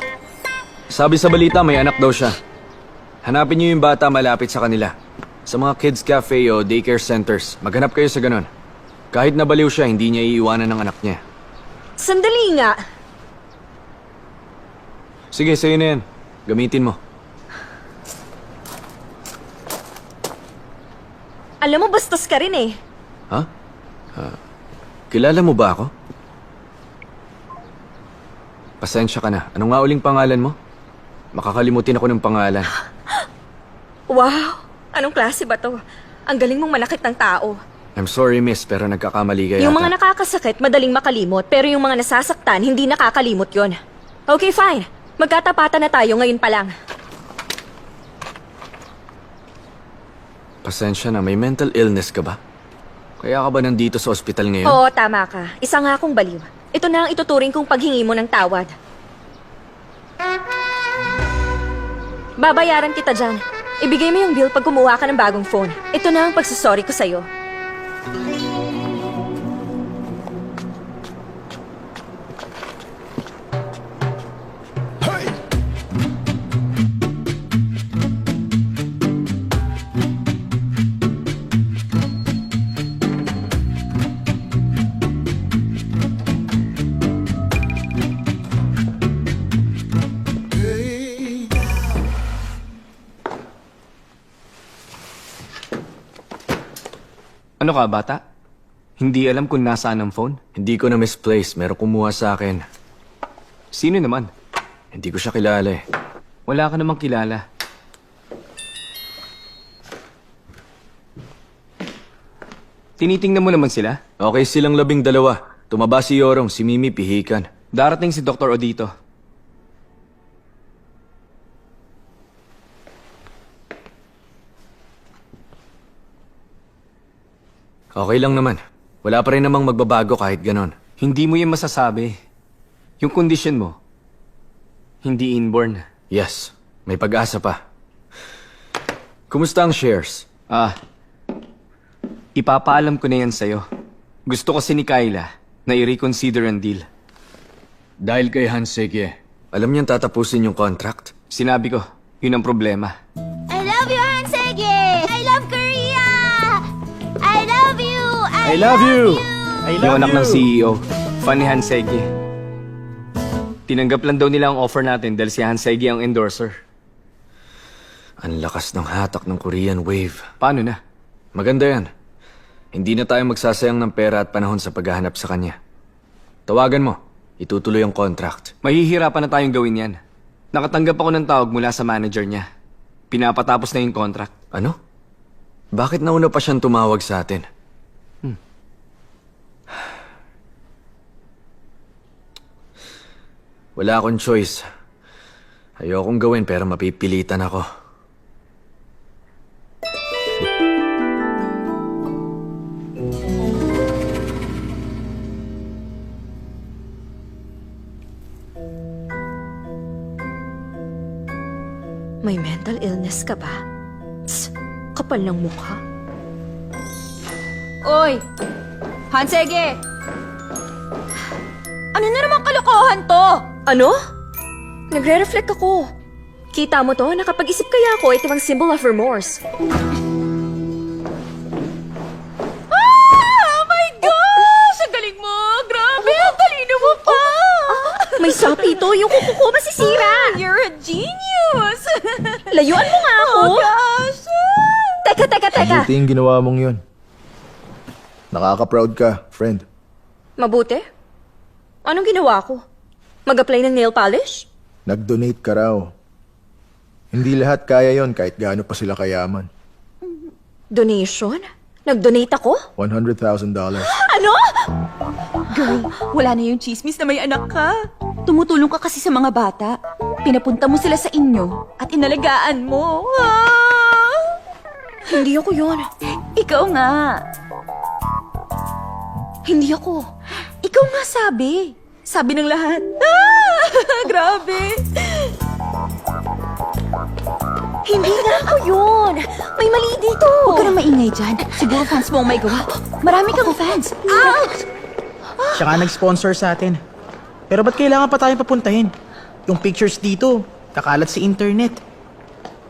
Speaker 11: Sabi sa balita may anak daw siya. Hanapin niyo yung bata malapit sa kanila. Sa mga kids cafe o daycare centers. Maghanap kayo sa ganun. Kahit nabaliw siya, hindi niya iiwanan ng anak niya.
Speaker 1: Sandali nga.
Speaker 11: Sige, sa'yo na yan. Gamitin mo.
Speaker 1: Alam mo, bastos ka rin eh.
Speaker 11: Ha? Kilala mo ba ako? Pasensya ka na. Ano nga uling pangalan mo? Makakalimutin ako ng pangalan.
Speaker 1: Wow! Anong klase ba to? Ang galing mong manakit ng tao.
Speaker 11: I'm sorry, miss, pero nagkakamali ka yata.
Speaker 1: Yung mga nakakasakit, madaling makalimot. Pero yung mga nasasaktan, hindi nakakalimot yon. Okay, fine. Magkatapatan na tayo ngayon pa lang.
Speaker 11: Pasensya na, may mental illness ka ba? Kaya ka ba nandito sa ospital ngayon?
Speaker 1: Oo, tama ka. Isa nga akong baliw. Ito na ang ituturing kong paghingi mo ng tawad. Babayaran kita dyan. Ibigay mo yung bill pag kumuha ka ng bagong phone. Ito na ang pagsasorry ko sa'yo.
Speaker 6: Ano ka, bata? Hindi alam kung nasaan ang phone?
Speaker 11: Hindi ko na misplace. Meron kumuha sa akin.
Speaker 6: Sino naman?
Speaker 11: Hindi ko siya kilala eh.
Speaker 6: Wala ka namang kilala. Tinitingnan mo naman sila?
Speaker 11: Okay silang 12. Tumaba si Yorong, si Mimi pihikan.
Speaker 6: Darating si Dr. Odito.
Speaker 11: Okay lang naman. Wala pa rin namang magbabago kahit ganon.
Speaker 6: Hindi mo yan masasabi. Yung kondisyon mo, hindi inborn.
Speaker 11: Yes, may pag-asa pa. Kumusta ang shares?
Speaker 6: Ipapaalam ko na yan sa'yo. Gusto kasi ni Kyla na i-reconsider ang deal.
Speaker 11: Dahil kay Hansegye, alam niyang tatapusin yung contract?
Speaker 6: Sinabi ko, yun ang problema.
Speaker 4: I love you, Hansege! I love Korea! I love you!
Speaker 8: I love you! I love
Speaker 6: Yung anak
Speaker 8: you!
Speaker 6: ng CEO, fan ni Hansegi. Tinanggap lang daw nila ang offer natin dahil si Hansegi ang endorser.
Speaker 11: Ang lakas ng hatak ng Korean Wave.
Speaker 6: Paano na?
Speaker 11: Maganda yan. Hindi na tayo magsasayang ng pera at panahon sa paghahanap sa kanya. Tawagan mo. Itutuloy ang contract.
Speaker 6: Mahihirapan na tayong gawin yan. Nakatanggap ako ng tawag mula sa manager niya. Pinapatapos na yung contract.
Speaker 11: Ano? Bakit nauna pa siyang tumawag sa atin? Wala akong choice. Ayokong gawin pero mapipilitan ako.
Speaker 1: May mental illness ka ba? Tss, kapal ng mukha.
Speaker 2: Oy! Hansege! Ano na naman kalokohan to?
Speaker 1: Ano? Nagre-reflect ako. Kita mo to, nakapag-isip kaya ako, ito ang symbol of remorse.
Speaker 2: Oh my gosh! Ang galing mo! Grabe! Ang talino mo pa!
Speaker 1: May sapi to, yung kuko ko masisira.
Speaker 2: You're a genius!
Speaker 1: Layuan mo nga ako.
Speaker 2: Oh gosh!
Speaker 1: Teka.
Speaker 10: Mabuti yung ginawa mong yun. Nakaka-proud ka, friend.
Speaker 1: Mabuti? Anong ginawa ko? Mag-apply ng nail polish?
Speaker 10: Nag-donate ka raw. Hindi lahat kaya yon kahit gaano pa sila kayaman.
Speaker 1: Donation? Nag-donate ako?
Speaker 10: $100,000.
Speaker 1: Ano?
Speaker 2: Girl, wala na yung chismis na may anak ka. Tumutulong ka kasi sa mga bata. Pinapunta mo sila sa inyo at inalagaan mo.
Speaker 1: Hindi ako yun.
Speaker 2: Ikaw nga.
Speaker 1: Hindi ako.
Speaker 2: Ikaw nga sabi. Sabi ng lahat. Grabe.
Speaker 1: Hindi nga ako yun. May mali dito.
Speaker 2: Huwag ka na maingay dyan. Siguro fans mo ang may gawa. Marami kang fans.
Speaker 8: Siya nga nag-sponsor sa atin. Pero ba't kailangan pa tayong papuntahin? Yung pictures dito, kakalat sa internet.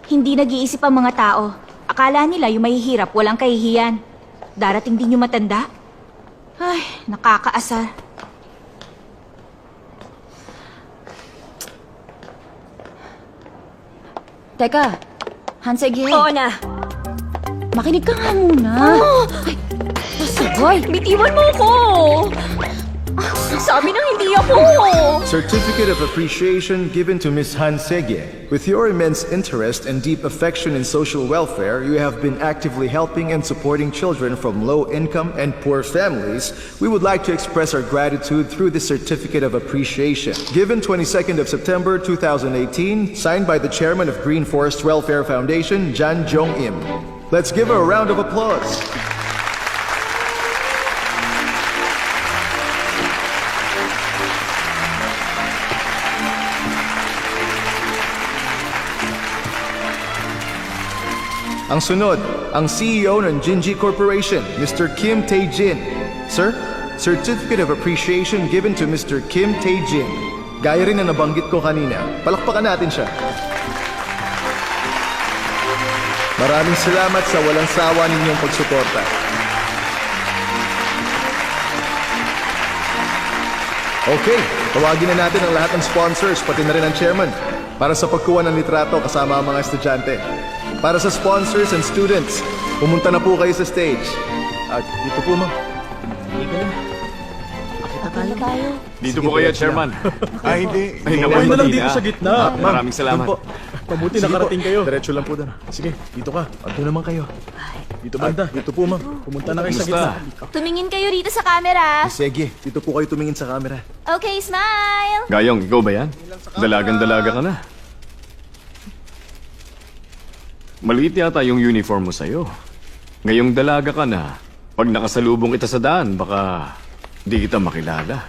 Speaker 9: Hindi nag-iisip ang mga tao. Akala nila yung mahihirap, walang kahihiyan. Darating din yung matanda. Ay, nakakaasar. Teka, Hansege.
Speaker 1: Oo na.
Speaker 9: Makinig ka nga muna. Ay, pasaway.
Speaker 1: Bitiwan mo ko. Sabi nang hindi ako.
Speaker 10: Certificate of Appreciation given to Ms. Hansegye. With your immense interest and deep affection in social welfare, you have been actively helping and supporting children from low-income and poor families. We would like to express our gratitude through this Certificate of Appreciation. Given 22nd of September 2018, signed by the Chairman of Green Forest Welfare Foundation, Jan Jong-im. Let's give her a round of applause. Ang sunod, ang CEO ng Jinji Corporation, Mr. Kim Tae-jin. Sir, Certificate of Appreciation given to Mr. Kim Tae-jin. Gaya rin na nabanggit ko kanina, palakpakan natin siya. Maraming salamat sa walang sawa ninyong pagsuporta. Okay, tawagin na natin ang lahat ng sponsors, pati na rin ang chairman, para sa pagkuha ng litrato kasama ang mga estudyante. Para sa sponsors and students, pumunta na po kayo sa stage. At dito po, ma'am.
Speaker 6: Dito po kayo, Chairman.
Speaker 12: Hindi.
Speaker 6: Ay,
Speaker 8: Huwag na lang
Speaker 6: hindi
Speaker 8: dito
Speaker 6: na.
Speaker 8: sa gitna.
Speaker 6: Maraming salamat.
Speaker 8: Doon po. Mabuti
Speaker 10: Sige
Speaker 8: nakarating
Speaker 10: po,
Speaker 8: kayo.
Speaker 10: Diretso lang po doon.
Speaker 8: Sige, dito ka.
Speaker 10: At doon naman kayo.
Speaker 8: Dito banda.
Speaker 10: Dito po, ma'am.
Speaker 8: Pumunta na kayo sa
Speaker 6: Kumusta?
Speaker 8: gitna.
Speaker 4: Tumingin kayo dito sa camera.
Speaker 10: Sige, dito po kayo tumingin sa camera.
Speaker 4: Okay, smile.
Speaker 6: Gayong, ikaw ba yan? Dalagang-dalaga ka na. Maliit yata yung uniform mo sa'yo. Ngayong dalaga ka na, pag nakasalubong kita sa daan, baka di kita makilala.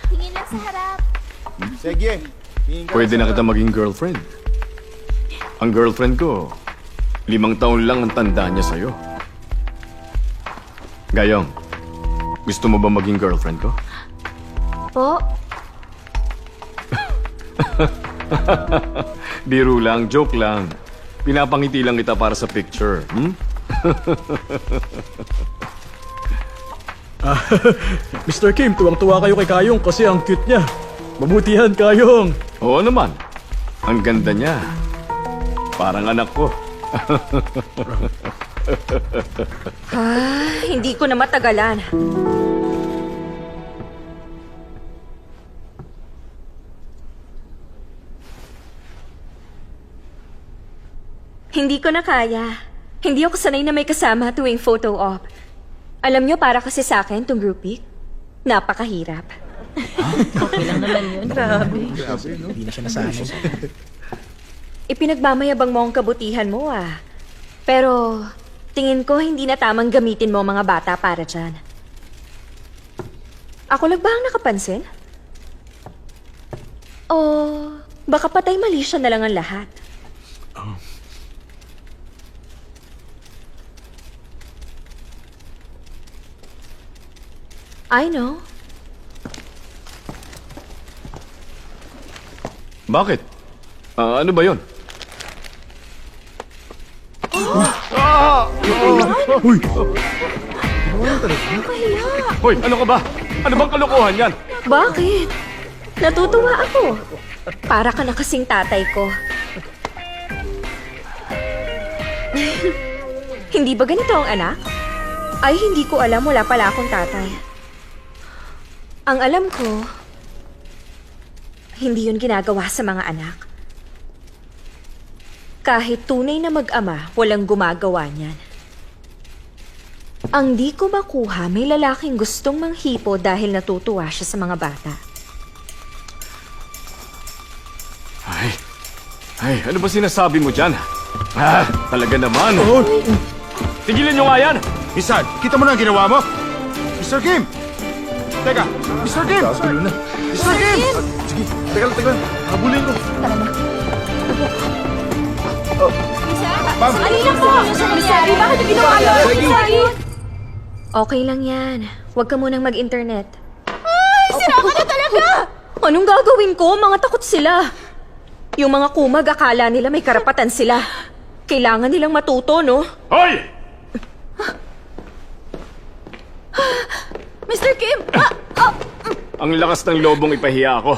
Speaker 4: Tingin lang sa harap.
Speaker 10: Sige.
Speaker 6: Pwede na kita maging girlfriend. Ang girlfriend ko, 5 taon lang ang tanda niya sa'yo. Gayong, Gusto mo ba maging girlfriend ko?
Speaker 4: Po?
Speaker 6: Biro lang, joke lang. Pinapangiti lang kita para sa picture.
Speaker 14: Mr. Kim, tuwang-tuwa kayo kay Kayong kasi ang cute niya. Mabutihan, Kayong.
Speaker 6: Oo naman. Ang ganda niya. Parang anak ko.
Speaker 1: Hindi ko na matagalan. Hindi ko na kaya. Hindi ako sanay na may kasama tuwing photo op. Alam nyo, para kasi sa akin, tong group pic, napakahirap.
Speaker 2: Okay lang naman yun. Grabe.
Speaker 8: Hindi na siya nasanay.
Speaker 1: Ipinagmamayabang mo ang kabutihan mo, ah. Pero, tingin ko hindi na tamang gamitin mo ang mga bata para dyan. Ako lang ba ang nakapansin? O, baka patay mali siya na lang ang lahat. I know.
Speaker 6: Bakit? Ano ba yon? Hoy, ano ka ba? Ano bang kalokohan yan?
Speaker 1: Bakit? Natutuwa ako. Para ka na kasing tatay ko. Hindi ba ganito ang anak? Ay, hindi ko alam. Wala pala akong tatay. Ang alam ko, hindi yun ginagawa sa mga anak. Kahit tunay na mag-ama, walang gumagawa niyan. Ang di ko makuha, may lalaking gustong manghipo dahil natutuwa siya sa mga bata.
Speaker 6: Ay, ano ba sinasabi mo dyan? Talaga naman. Tigilan nyo nga yan!
Speaker 12: Misan, kita mo na ang ginawa mo? Mr. Kim! Teka, Mr. Kim!
Speaker 10: Kagulo na.
Speaker 12: Mr. Kim!
Speaker 10: Sige, teka lang. Habulin ko.
Speaker 1: Alina po! Sorry, bakit yung ginawa yun? Sorry! Okay lang yan. Huwag ka munang mag-internet. Ay, sira ka na talaga! Anong gagawin ko? Mga takot sila. Yung mga kumag, akala nila may karapatan sila. Kailangan nilang matuto, no?
Speaker 6: Hoy!
Speaker 2: Mr. Kim!
Speaker 6: Ang lakas ng lobong ipahiya ako.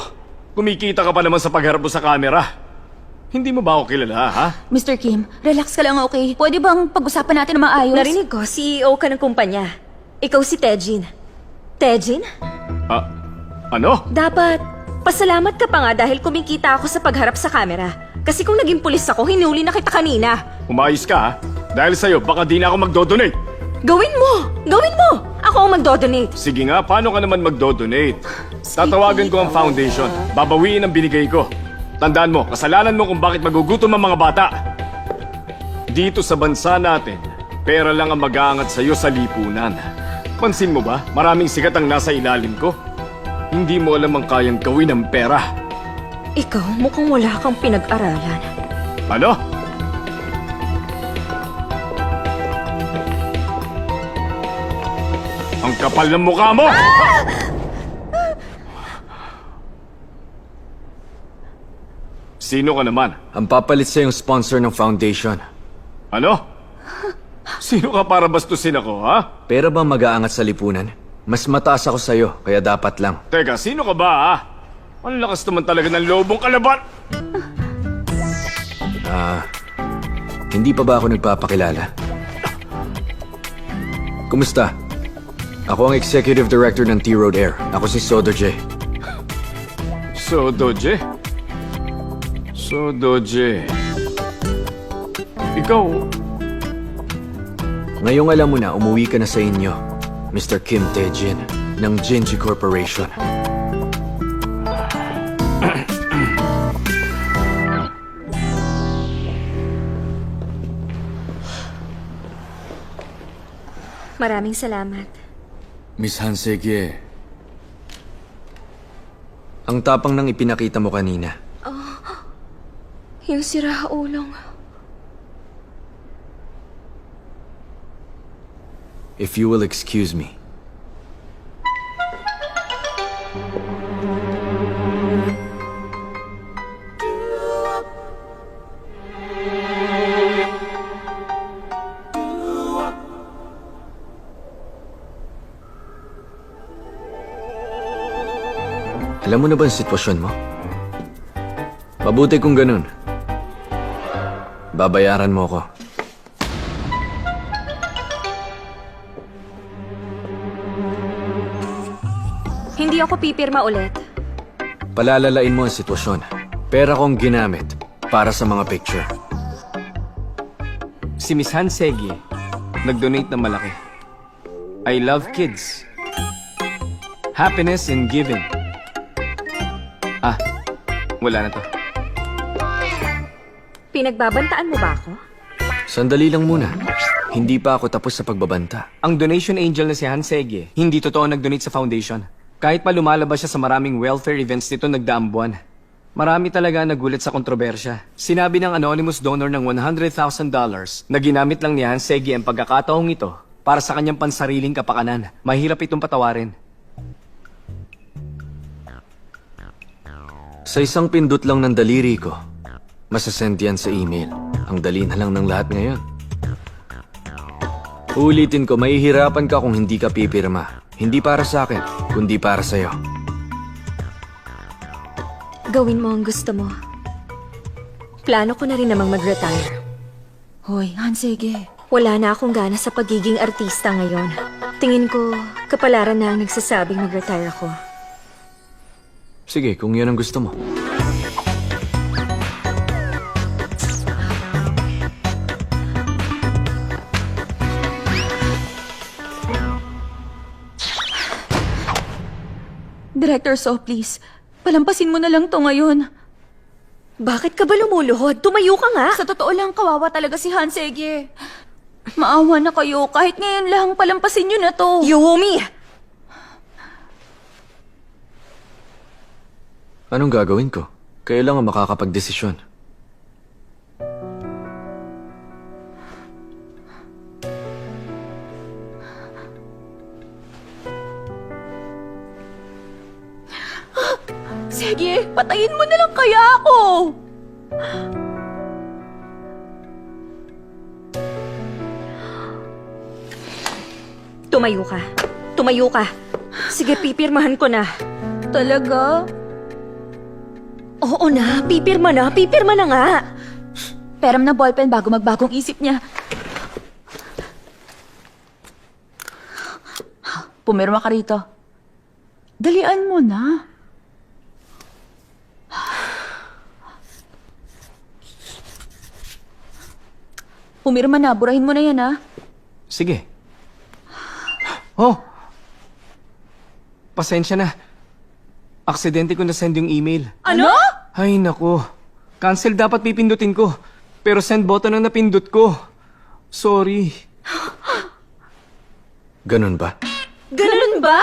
Speaker 6: Kumikita ka pa naman sa pagharap mo sa camera. Hindi mo ba ako kilala, ha?
Speaker 2: Mr. Kim, relax ka lang, okay? Pwede bang pag-usapan natin ng maayos?
Speaker 1: Narinig ko, CEO ka ng kumpanya. Ikaw si Tejin. Tejin?
Speaker 6: Ano?
Speaker 1: Dapat, pasalamat ka pa nga dahil kumikita ako sa pagharap sa camera. Kasi kung naging pulis ako, hinuli na kita kanina.
Speaker 6: Umayos ka, ha? Dahil sa'yo, baka di na ako magdodonate.
Speaker 1: Gawin mo! Gawin mo! Ako ang magdodonate.
Speaker 6: Sige nga, paano ka naman magdodonate? Tatawagan ko ang foundation. Babawiin ang binigay ko. Tandaan mo, kasalanan mo kung bakit magugutom ang mga bata. Dito sa bansa natin, pera lang ang mag-aangat sa'yo sa lipunan. Pansin mo ba, maraming sikat ang nasa ilalim ko? Hindi mo alam ang kayang gawin ng pera.
Speaker 1: Ikaw, mukhang wala kang pinag-aralan.
Speaker 6: Ano? Ang kapal ng mukha mo! Sino ka naman?
Speaker 11: Ang papalit sa yung sponsor ng foundation.
Speaker 6: Ano? Sino ka para bastusin ako, ha?
Speaker 11: Pera ba mag-aangat sa lipunan? Mas mataas ako sa'yo, kaya dapat lang.
Speaker 6: Teka, sino ka ba, ha? Ang lakas naman talaga ng lobong kalaban!
Speaker 11: Hindi pa ba ako nagpapakilala? Kumusta? Ako ang Executive Director ng T-Road Air. Ako si Sodoje.
Speaker 6: Sodoje? Sodoje. Ikaw?
Speaker 11: Ngayong alam mo na, umuwi ka na sa inyo, Mr. Kim Tae-jin, ng Jinji Corporation.
Speaker 1: Maraming salamat.
Speaker 11: Miss Hansegye, ang tapang nang ipinakita mo kanina.
Speaker 1: Yung sira ulong.
Speaker 11: If you will excuse me, Alam mo na ba ang sitwasyon mo? Mabuti kung ganun. Babayaran mo ko.
Speaker 1: Hindi ako pipirma ulit.
Speaker 11: Palalalain mo ang sitwasyon. Pera kong ginamit para sa mga picture.
Speaker 6: Si Miss Hansegi, nag-donate ng malaki. I love kids. Happiness in giving. Ah, wala na to.
Speaker 1: Pinagbabantaan mo ba ako?
Speaker 11: Sandali lang muna. Hindi pa ako tapos sa pagbabanta.
Speaker 6: Ang donation angel na si Hansegi, hindi totoo nag-donate sa foundation. Kahit pa lumalabas siya sa maraming welfare events nito nagdaang buwan. Marami talaga nagulat sa kontrobersya. Sinabi ng anonymous donor ng $100,000 na ginamit lang ni Hansegi ang pagkakataong ito para sa kanyang pansariling kapakanan. Mahirap itong patawarin.
Speaker 11: Sa isang pindot lang ng daliri ko, masasend yan sa email. Ang dali na lang ng lahat ngayon. Ulitin ko, mahihirapan ka kung hindi ka pipirma. Hindi para sa akin, kundi para sa'yo.
Speaker 1: Gawin mo ang gusto mo. Plano ko na rin namang mag-retire.
Speaker 2: Hoy, Hansege.
Speaker 1: Wala na akong gana sa pagiging artista ngayon. Tingin ko, kapalaran na ang nagsasabing mag-retire ako.
Speaker 11: Sige, kung yan ang gusto mo.
Speaker 2: Director So, please. Palampasin mo na lang to ngayon.
Speaker 1: Bakit ka ba lumuluhod? Tumayo ka nga!
Speaker 2: Sa totoo lang, kawawa talaga si Hansege. Maawa na kayo. Kahit ngayon lang, palampasin nyo na to.
Speaker 1: Yumi!
Speaker 11: Anong gagawin ko? Kailangan makakapagdesisyon.
Speaker 2: Sige, patayin mo na lang kaya ako.
Speaker 1: Tumayo ka. Tumayo ka. Sige, pipirmahan ko na.
Speaker 2: Talaga?
Speaker 1: Oo na, pipirma na. Pipirma na nga.
Speaker 2: Peram na ballpen bago magbagong isip niya. Pumirma ka rito. Dalian mo na. Pumirma na, burahin mo na yan, ha?
Speaker 6: Sige. Oh! Pasensya na. Aksidente ko na-send yung email.
Speaker 2: Ano?
Speaker 6: Ay, naku. Cancel dapat pipindutin ko. Pero send button ang napindot ko. Sorry.
Speaker 11: Ganun ba?
Speaker 1: Ganun ba?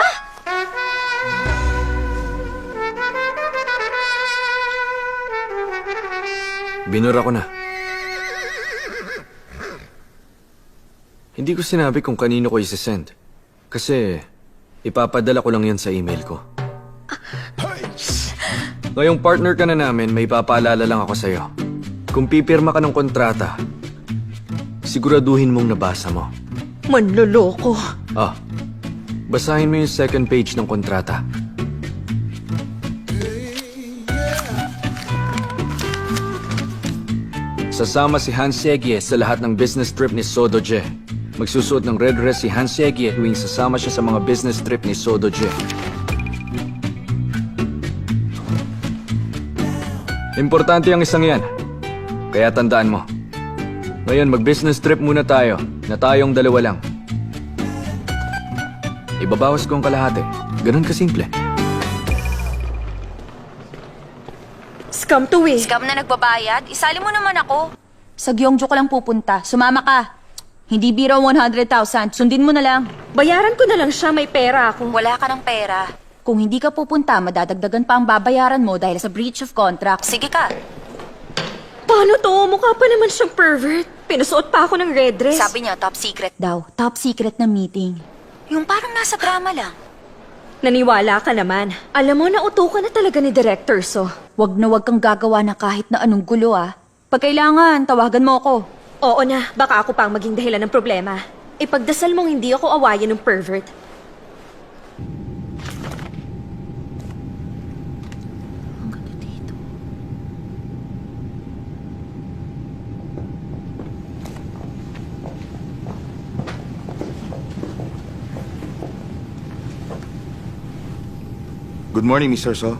Speaker 11: Binura ko na. Hindi ko sinabi kung kanino ko isesend. Kasi ipapadala ko lang yan sa email ko. Ngayong partner ka na namin, may papaalala lang ako sa'yo. Kung pipirma ka ng kontrata, siguraduhin mong nabasa mo.
Speaker 1: Manloloko.
Speaker 11: Ah, basahin mo yung second page ng kontrata. Sasama si Hansege sa lahat ng business trip ni Sodoje. Magsusuot ng red dress si Hansege tuwing sasama siya sa mga business trip ni Sodoje. Importante ang isang yan. Kaya tandaan mo. Ngayon, mag-business trip muna tayo, na tayong dalawa lang. Ibabawas ko ang kalahati. Ganun kasimple.
Speaker 1: Scam to eh.
Speaker 9: Scam na nagbabayad? Isali mo naman ako.
Speaker 2: Sa Gyeongju ko lang pupunta. Sumama ka. Hindi biro 100,000. Sundin mo na lang.
Speaker 1: Bayaran ko na lang siya, may pera ako.
Speaker 9: Wala ka ng pera.
Speaker 2: Kung hindi ka pupunta, madadagdagan pa ang babayaran mo dahil sa breach of contract.
Speaker 9: Sige ka.
Speaker 1: Paano to? Mukha pa naman siyang pervert. Pinusuot pa ako ng red dress.
Speaker 9: Sabi niya, top secret.
Speaker 2: Daw, top secret na meeting.
Speaker 9: Yung parang nasa drama lang.
Speaker 1: Naniwala ka naman. Alam mo, nauto ka na talaga ni Director So.
Speaker 2: Wag na wag kang gagawa na kahit na anong gulo, ah. Pag kailangan, tawagan mo ako.
Speaker 1: Oo na, baka ako pa ang maging dahilan ng problema. Ipagdasal mong hindi ako awayan ng pervert.
Speaker 12: Good morning, Mr. So.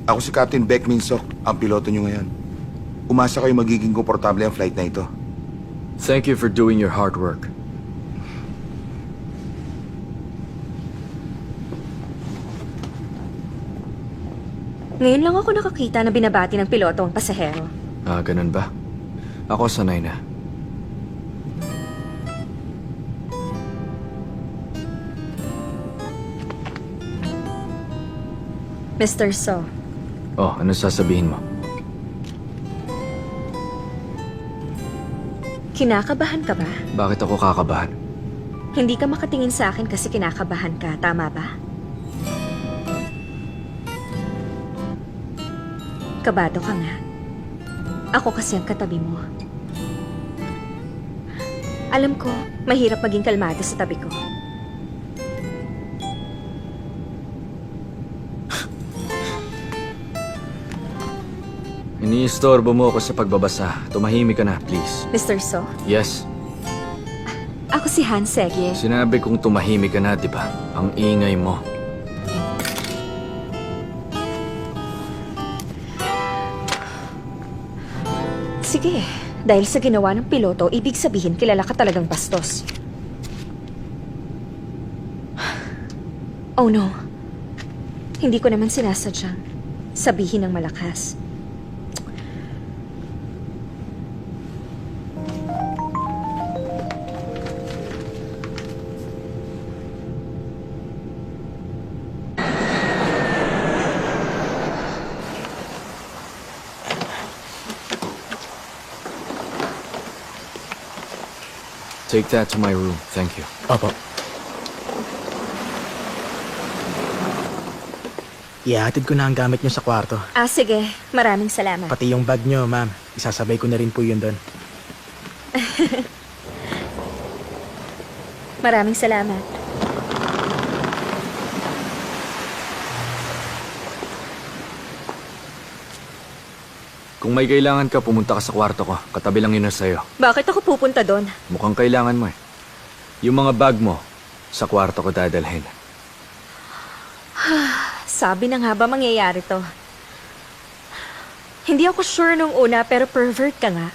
Speaker 12: Ako si Captain Beck Minsok, ang piloto nyo ngayon. Umasa kayo magiging komportable ang flight na ito.
Speaker 11: Thank you for doing your hard work.
Speaker 1: Ngayon lang ako nakakita na binabati ng piloto ang pasahero.
Speaker 11: Ah, ganun ba? Ako sanay na.
Speaker 1: Mr. So,
Speaker 11: Oh, ano sasabihin mo?
Speaker 1: kinakabahan ka ba?
Speaker 11: Bakit ako kakabahan?
Speaker 1: Hindi ka makatingin sa akin kasi kinakabahan ka, tama ba? Kabado ka nga. Ako kasi ang katabi mo. Alam ko, mahirap maging kalmado sa tabi ko.
Speaker 11: Iniistorbo mo ako sa pagbabasa. Tumahimik ka na, please.
Speaker 1: Mr. So,
Speaker 11: Yes,
Speaker 1: ako si Han Segie.
Speaker 11: sinabi kong tumahimik ka na, di ba? Ang ingay mo.
Speaker 1: Sige, dahil sa ginawa ng piloto, ibig sabihin kilala ka talagang bastos. Oh no. Hindi ko naman sinasadyang sabihin ng malakas.
Speaker 11: Take that to my room. Thank you.
Speaker 8: Opo. Ihahatid ko na ang gamit nyo sa kwarto.
Speaker 1: Ah, sige. Maraming salamat.
Speaker 8: Pati yung bag nyo, ma'am. Isasabay ko na rin po yun doon.
Speaker 1: Maraming salamat.
Speaker 11: Kung may kailangan ka, pumunta ka sa kwarto ko. Katabi lang yun na sa'yo.
Speaker 1: Bakit ako pupunta doon?
Speaker 11: Mukhang kailangan mo eh. Yung mga bag mo, sa kwarto ko dadalhin.
Speaker 1: Sabi na nga ba mangyayari to? Hindi ako sure nung una pero pervert ka nga.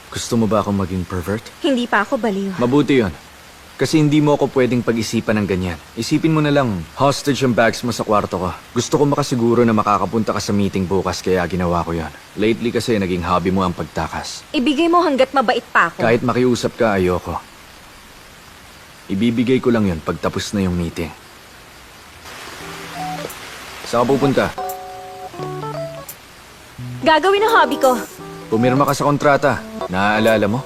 Speaker 11: Gusto mo ba akong maging pervert?
Speaker 1: Hindi pa ako baliw.
Speaker 11: Mabuti yon. Kasi hindi mo ako pwedeng pag-isipan ng ganyan. Isipin mo na lang, hostage yung bags mo sa kwarto ko. Gusto ko makasiguro na makakapunta ka sa meeting bukas kaya ginawa ko yon. Lately kasi naging hobby mo ang pagtakas.
Speaker 1: Ibigay mo hanggat mabait pa ako.
Speaker 11: Kahit makiusap ka, ayoko. Ibibigay ko lang yon pag tapos na yung meeting. Saan ka pupunta?
Speaker 1: Gagawin ang hobby ko.
Speaker 11: Pumirma ka sa kontrata. Naaalala mo?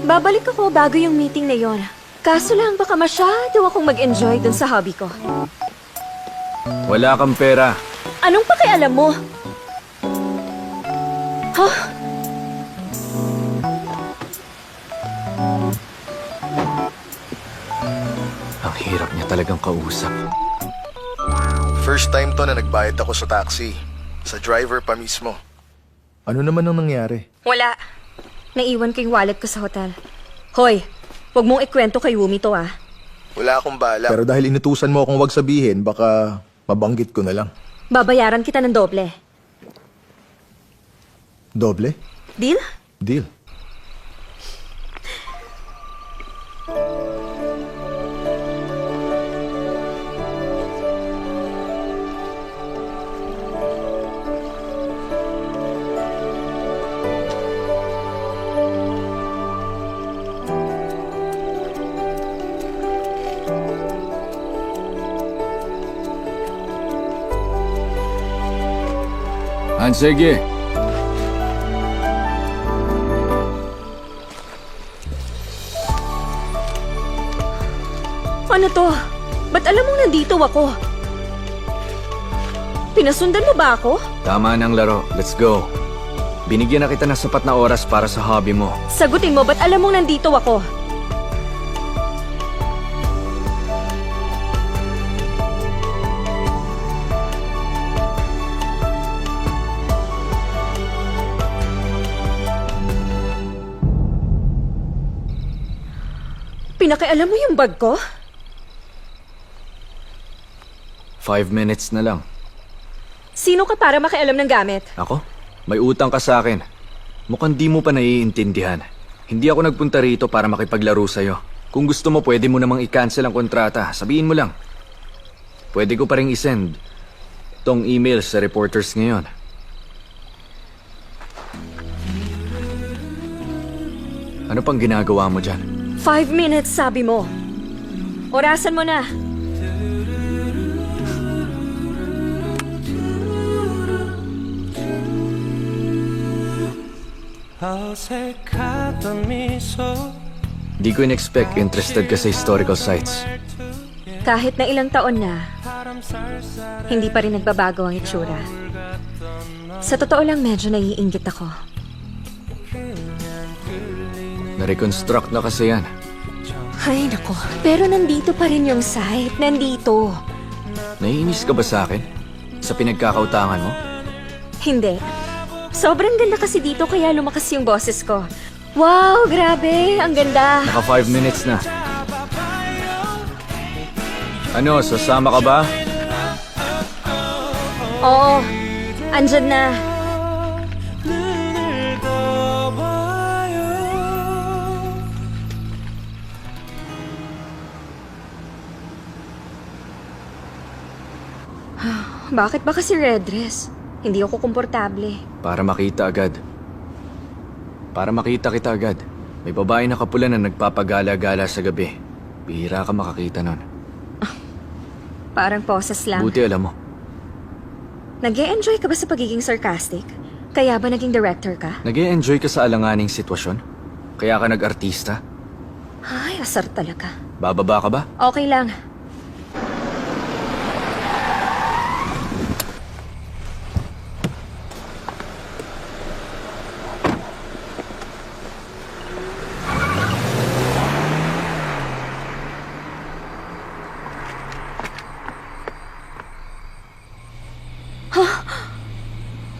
Speaker 1: Babalik ako bago yung meeting na yon. Kaso lang baka masyado akong mag-enjoy dun sa hobby ko.
Speaker 11: Wala kang pera.
Speaker 1: Anong pakialam mo? Huh?
Speaker 11: Ang hirap niya talagang kausap.
Speaker 10: First time to na nagbayad ako sa taxi. Sa driver pa mismo. Ano naman ang nangyari?
Speaker 1: Wala. Naiwan ko yung wallet ko sa hotel. Hoy, huwag mong ikwento kay Wumi to ah.
Speaker 10: Wala akong bala. Pero dahil inutusan mo akong wag sabihin, baka mabanggit ko na lang.
Speaker 1: Babayaran kita ng doble.
Speaker 10: Doble?
Speaker 1: Deal?
Speaker 10: Deal.
Speaker 11: Sige.
Speaker 1: Ano to? Ba't alam mong nandito ako? Pinasundan mo ba ako?
Speaker 11: Tama ng laro. Let's go. Binigyan na kita ng sapat na oras para sa hobby mo.
Speaker 1: Sagutin mo, ba't alam mong nandito ako? Pinakialam mo yung bag ko?
Speaker 11: 5 minutes na lang.
Speaker 1: Sino ka para makialam ng gamit?
Speaker 11: Ako? May utang ka sa akin. Mukhang di mo pa naiintindihan. Hindi ako nagpunta rito para makipaglaro sa'yo. Kung gusto mo, pwede mo namang i-cancel ang kontrata. Sabihin mo lang. Pwede ko pa rin isend tong email sa reporters ngayon. Ano pang ginagawa mo dyan?
Speaker 1: 5 minutes, sabi mo. Orasan mo na.
Speaker 5: 어색하던 미소
Speaker 11: Di ko in-expect interested ka sa historical sites.
Speaker 1: Kahit na ilang taon na, hindi pa rin nagbabago ang itsura. Sa totoo lang, medyo naiinggit ako.
Speaker 11: Na-reconstruct na kasi yan.
Speaker 1: Ay, nako. Pero nandito pa rin yung site. Nandito.
Speaker 11: Naiinis ka ba sa akin? Sa pinagkakautangan mo?
Speaker 1: Hindi. Sobrang ganda kasi dito kaya lumakas yung boses ko. Wow, grabe. Ang ganda.
Speaker 11: Naka 5 minutes na. Ano, sasama ka ba?
Speaker 1: Oo. Andyan na. Bakit ba kasi red dress? Hindi ako komportable.
Speaker 11: Para makita agad. Para makita kita agad. May babae na kapula na nagpapagala-gala sa gabi. Bihira ka makakita nun.
Speaker 1: Parang poses lang.
Speaker 11: Buti alam mo.
Speaker 1: Nag-e-enjoy ka ba sa pagiging sarcastic? Kaya ba naging director ka?
Speaker 11: Nag-e-enjoy ka sa alanganing sitwasyon? Kaya ka nag-artista?
Speaker 1: Ay, asar talaga.
Speaker 11: Bababa ka ba?
Speaker 1: Okay lang.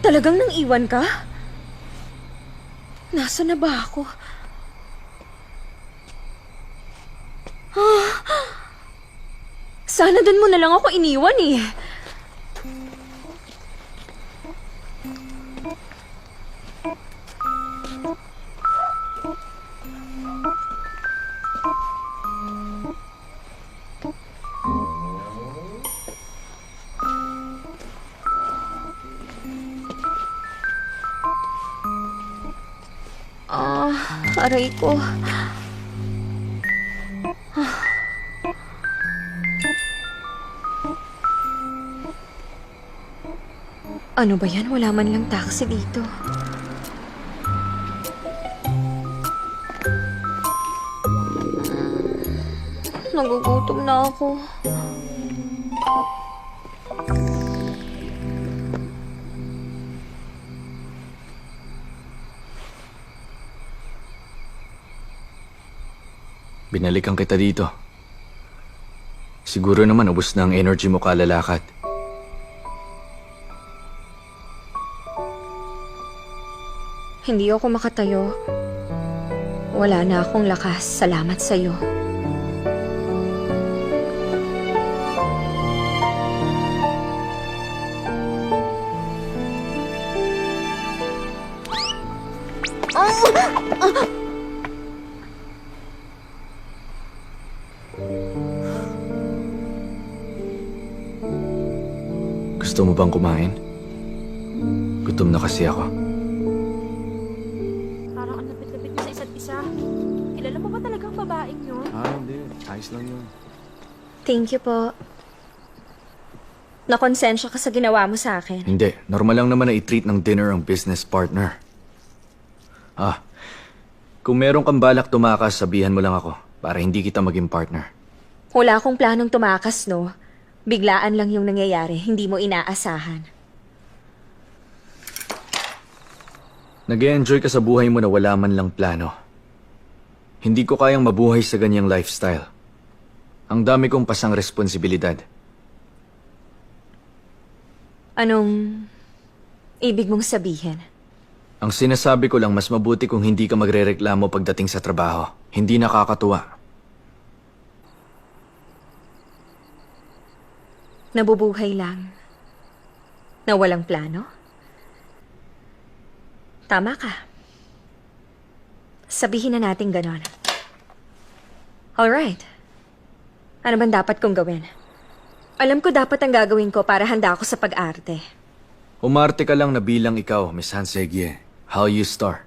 Speaker 1: Talagang nang iwan ka? Nasaan na ba ako? Sana dun mo na lang ako iniwan eh. Aray ko. Ano ba yan? Wala man lang taxi dito. Nagugutom na ako.
Speaker 11: Binalikan kita dito. Siguro naman ubos na ang energy mo kalalakad.
Speaker 1: Hindi ako makatayo. Wala na akong lakas. Salamat sa'yo.
Speaker 11: Gusto mo bang kumain? Gutom na kasi ako.
Speaker 7: Parang ang lapit-lapit niyo sa isa't isa. Kilala mo ba talagang babaeng yun?
Speaker 11: Hindi. Ayos lang yun.
Speaker 1: Thank you po. Nakonsensya ka sa ginawa mo sa akin.
Speaker 11: Hindi. Normal lang naman na i-treat ng dinner ang business partner. Kung meron kang balak tumakas, sabihan mo lang ako para hindi kita maging partner.
Speaker 1: Wala akong planong tumakas, no? Biglaan lang yung nangyayari. Hindi mo inaasahan.
Speaker 11: Nag-e-enjoy ka sa buhay mo na wala man lang plano. Hindi ko kayang mabuhay sa ganyang lifestyle. Ang dami kong pasang responsibilidad.
Speaker 1: Anong ibig mong sabihin?
Speaker 11: Ang sinasabi ko lang, mas mabuti kung hindi ka magrereklamo pagdating sa trabaho. Hindi nakakatuwa.
Speaker 1: Nabubuhay lang. Na walang plano? Tama ka. Sabihin na natin ganon. Alright. Ano bang dapat kong gawin? Alam ko dapat ang gagawin ko para handa ako sa pag-arte.
Speaker 11: Umarte ka lang na bilang ikaw, Miss Hansegye. How you star.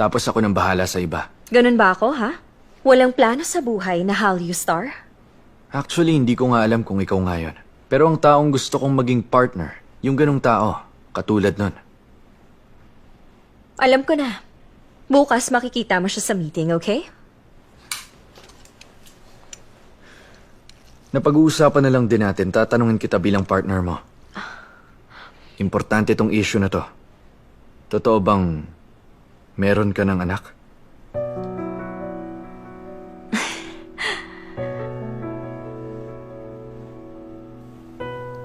Speaker 11: Tapos ako nang bahala sa iba.
Speaker 1: Ganun ba ako, ha? Walang plano sa buhay na Hallyu Star?
Speaker 11: Actually, hindi ko nga alam kung ikaw nga yun. Pero ang taong gusto kong maging partner, yung ganong tao, katulad nun.
Speaker 1: Alam ko na. Bukas makikita mo siya sa meeting, okay?
Speaker 11: Napag-uusapan na lang din natin, tatanungin kita bilang partner mo. Importante tong issue na to. Totoo bang meron ka ng anak?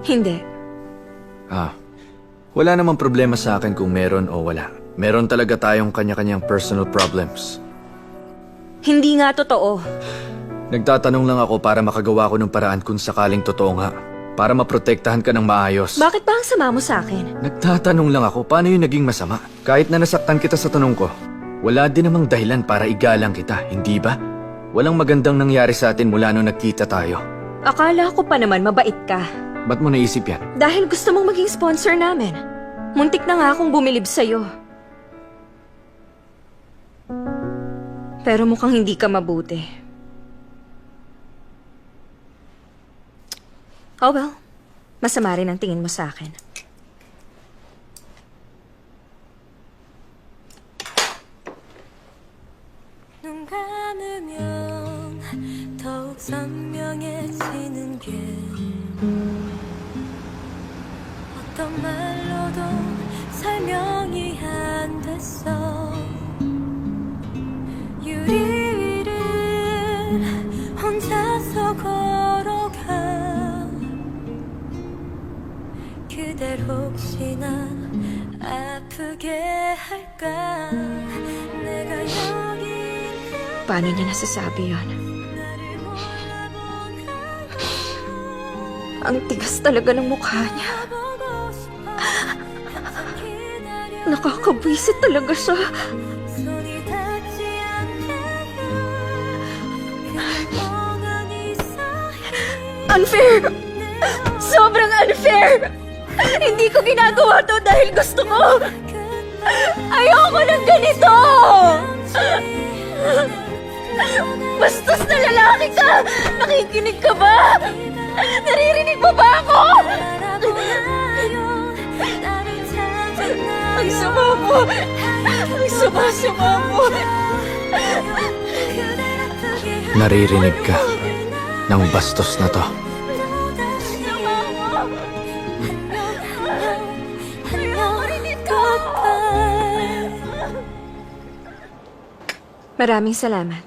Speaker 1: Hindi.
Speaker 11: Wala namang problema sa akin kung meron o wala. Meron talaga tayong kanya-kanyang personal problems.
Speaker 1: Hindi nga totoo.
Speaker 11: Nagtatanong lang ako para makagawa ko ng paraan kung sakaling totoo nga. Para maprotektahan ka ng maayos.
Speaker 1: Bakit ba ang sama mo sa akin?
Speaker 11: Nagtatanong lang ako, paano yung naging masama? Kahit na nasaktan kita sa tanong ko, wala din namang dahilan para igalang kita, hindi ba? Walang magandang nangyari sa atin mula nung nagkita tayo.
Speaker 1: Akala ko pa naman mabait ka.
Speaker 11: Ba't mo naisip yan?
Speaker 1: Dahil gusto mong maging sponsor namin. Muntik na nga akong bumilib sa'yo. Pero mukhang hindi ka mabuti. Oh well, masama rin ang tingin mo sa akin.
Speaker 5: 눈 감으면 더욱 선명해지는 게 어떤 말로도 설명이 안 됐어 유리 위를 혼자서 걸어가 그댈 혹시나 아프게 할까 내가 여기
Speaker 1: Paano niya nasasabi yon? Ang tigas talaga ng mukha niya. Nakakabwisit talaga siya.
Speaker 5: 손이 닿지 않게요 그냥 멍하니 서
Speaker 1: Unfair! Sobrang unfair! Hindi ko ginagawa to dahil gusto ko! Ayoko ng ganito! Bastos na lalaki ka! Nakikinig ka ba? Naririnig mo ba ako? Ang sama mo! Ang sama-sama mo!
Speaker 11: Naririnig ka ng bastos na to.
Speaker 1: Maraming salamat.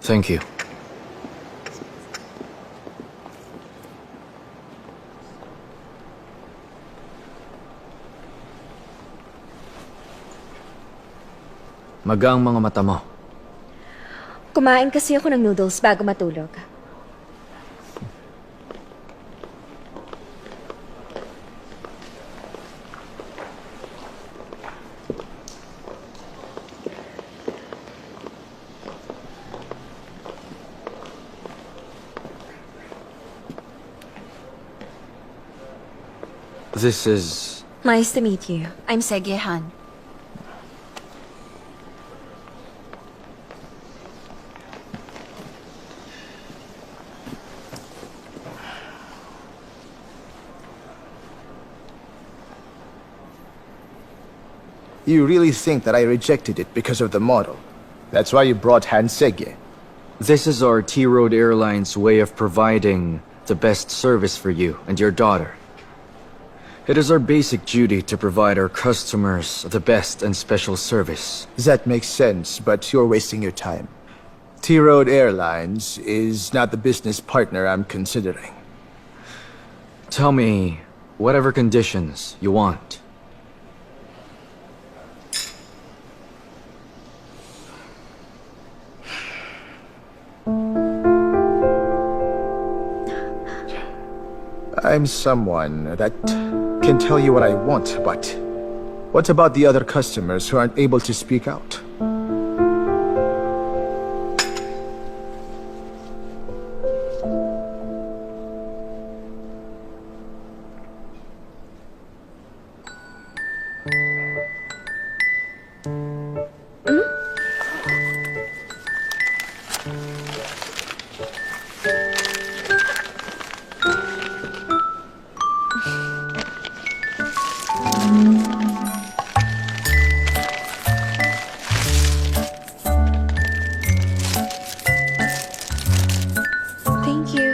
Speaker 11: Thank you. Maga ang mga mata mo.
Speaker 1: Kumain kasi ako ng noodles bago matulog.
Speaker 11: This is...
Speaker 1: Nice to meet you.
Speaker 2: I'm Segye Han.
Speaker 10: You really think that I rejected it because of the model? That's why you brought Hansegye.
Speaker 11: This is our T-Road Airlines way of providing the best service for you and your daughter. It is our basic duty to provide our customers the best and special service.
Speaker 10: That makes sense, but you're wasting your time. T-Road Airlines is not the business partner I'm considering.
Speaker 11: Tell me whatever conditions you want.
Speaker 10: I'm someone that can tell you what I want, but what about the other customers who aren't able to speak out?
Speaker 1: Thank you.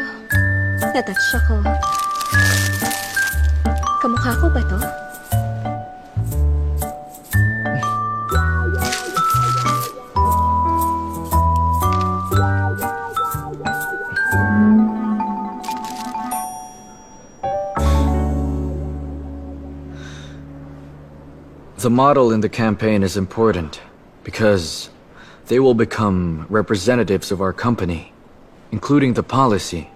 Speaker 1: Natouch ako. Kamukha ko ba to?
Speaker 11: The model in the campaign is important because they will become representatives of our company, including the policy.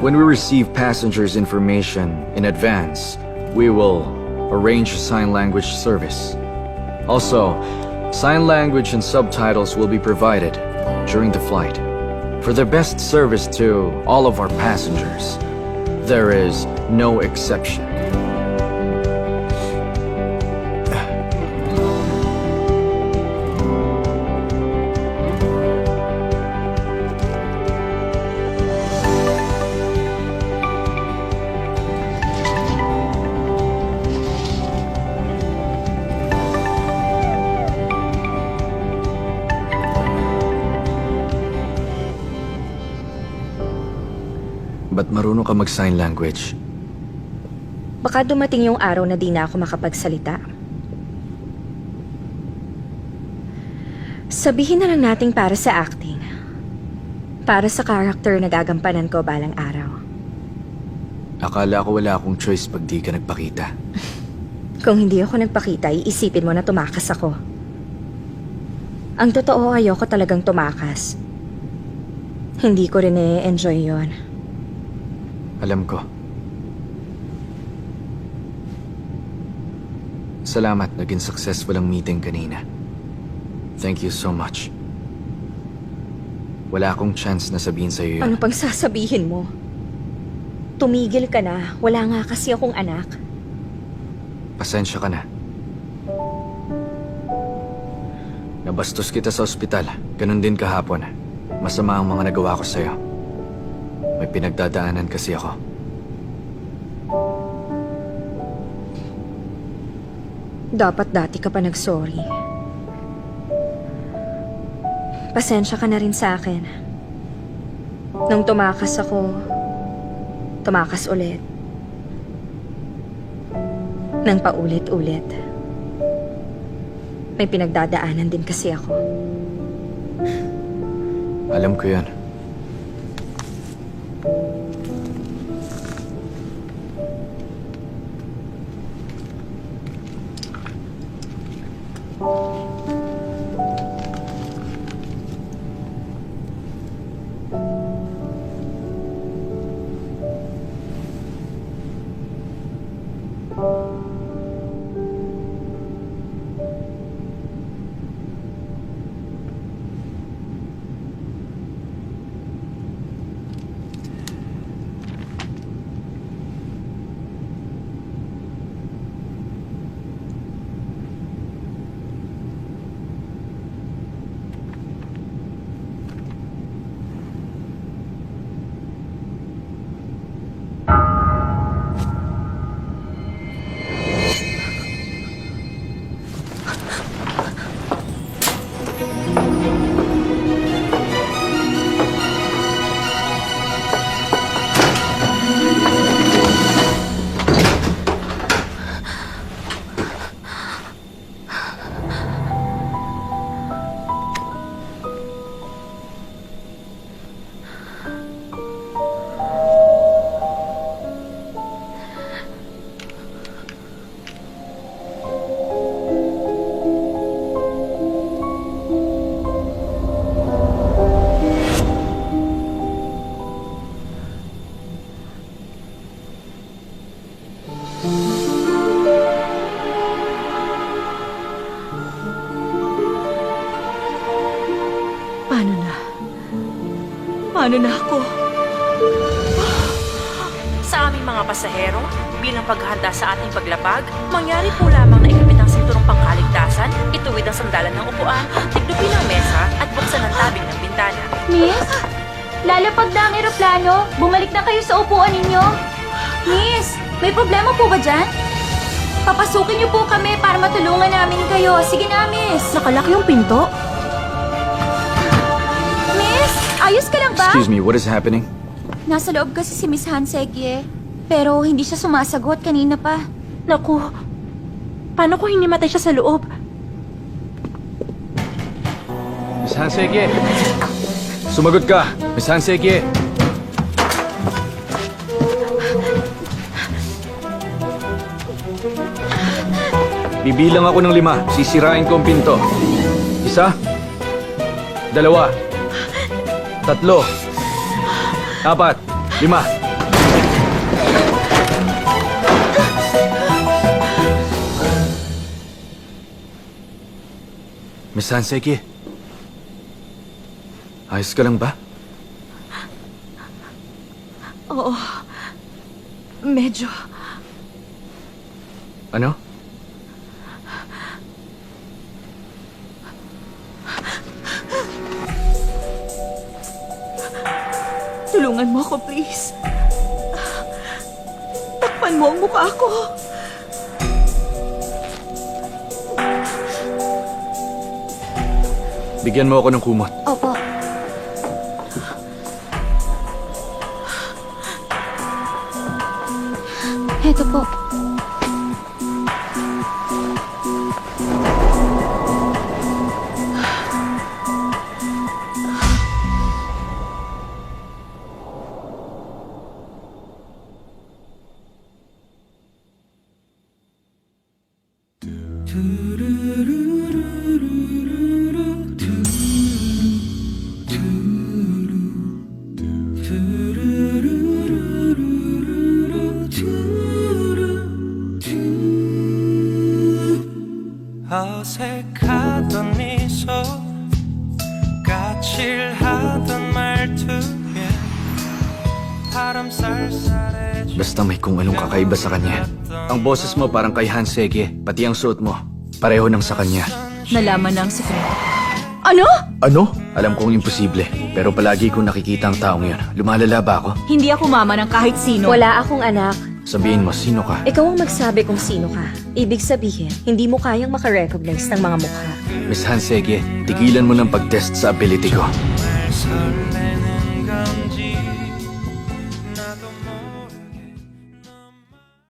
Speaker 11: When we receive passengers' information in advance, we will arrange a sign language service. Also, sign language and subtitles will be provided during the flight. For the best service to all of our passengers, there is no exception. Ba't marunong ka mag-sign language?
Speaker 1: Baka dumating yung araw na di na ako makapagsalita. Sabihin na lang nating para sa acting. Para sa character na gagampanan ko balang araw.
Speaker 11: Akala ko wala akong choice pag di ka nagpakita.
Speaker 1: Kung hindi ako nagpakita, iisipin mo na tumakas ako. Ang totoo, ayoko talagang tumakas. Hindi ko rin enjoy yon.
Speaker 11: Alam ko. Salamat, naging successful ang meeting kanina. Thank you so much. Wala akong chance na sabihin sa'yo yun.
Speaker 1: Ano pang sasabihin mo? Tumigil ka na. Wala nga kasi akong anak.
Speaker 11: Pasensya ka na. Nabastos kita sa ospital. Ganon din kahapon. Masama ang mga nagawa ko sa'yo. May pinagdadaanan kasi ako.
Speaker 1: Dapat dati ka pa nag-sorry. Pasensya ka na rin sa akin. Nung tumakas ako, tumakas ulit. Nang paulit-ulit. May pinagdadaanan din kasi ako.
Speaker 11: Alam ko yan.
Speaker 2: Paano na ako?
Speaker 7: Sa aming mga pasahero, bilang paghahanda sa ating paglapag, mangyari po lamang na ikabit ang sinturong pangkaligtasan, ituwid ang sandalan ng upuan, tiglupin ang mesa, at buksan ang tabing ng bintana.
Speaker 4: Miss? Lalapag na ang eroplano. Bumalik na kayo sa upuan ninyo. Miss, may problema po ba dyan? Papasukin niyo po kami para matulungan namin kayo. Sige na, miss.
Speaker 2: Nakalak yung pinto?
Speaker 4: Miss, ayos ka lang ba?
Speaker 11: Excuse me, what is happening?
Speaker 4: Nasa loob kasi si Miss Hansegye. Pero hindi siya sumasagot kanina pa.
Speaker 7: Naku, paano kung hinimatay siya sa loob?
Speaker 11: Miss Hansegye! Sumagot ka! Miss Hansegye! Bibilang ako ng 5. Sisirain ko ang pinto. 1, 2, 3, 4, 5. Miss Hansegye, ayos ka lang ba?
Speaker 2: Oo. Medyo.
Speaker 11: Ano?
Speaker 2: Tulungan mo ako, please. Takpan mo ang mukha ko.
Speaker 11: Bigyan mo ako ng kumot.
Speaker 4: Opo. Heto po.
Speaker 5: 어색하던 미소 까칠하던 말투에 바람 쌀쌀해
Speaker 11: Basta may kung anong kakaiba sa kanya. Ang boses mo parang kay Hansegye, pati ang suot mo. Pareho nang sa kanya.
Speaker 2: Nalaman ng sekreto. Ano?
Speaker 11: Ano? Alam kong imposible, pero palagi kong nakikita ang taong yun. Lumalala ba ako?
Speaker 2: Hindi ako mama ng kahit sino.
Speaker 1: Wala akong anak.
Speaker 11: Sabihin mo, sino ka?
Speaker 1: Ikaw ang magsabi kung sino ka. Ibig sabihin, hindi mo kayang makarecognize ng mga mukha.
Speaker 11: Miss Hansegye, tigilan mo ng pag-test sa ability ko.
Speaker 5: 설레는 건지 나도 모르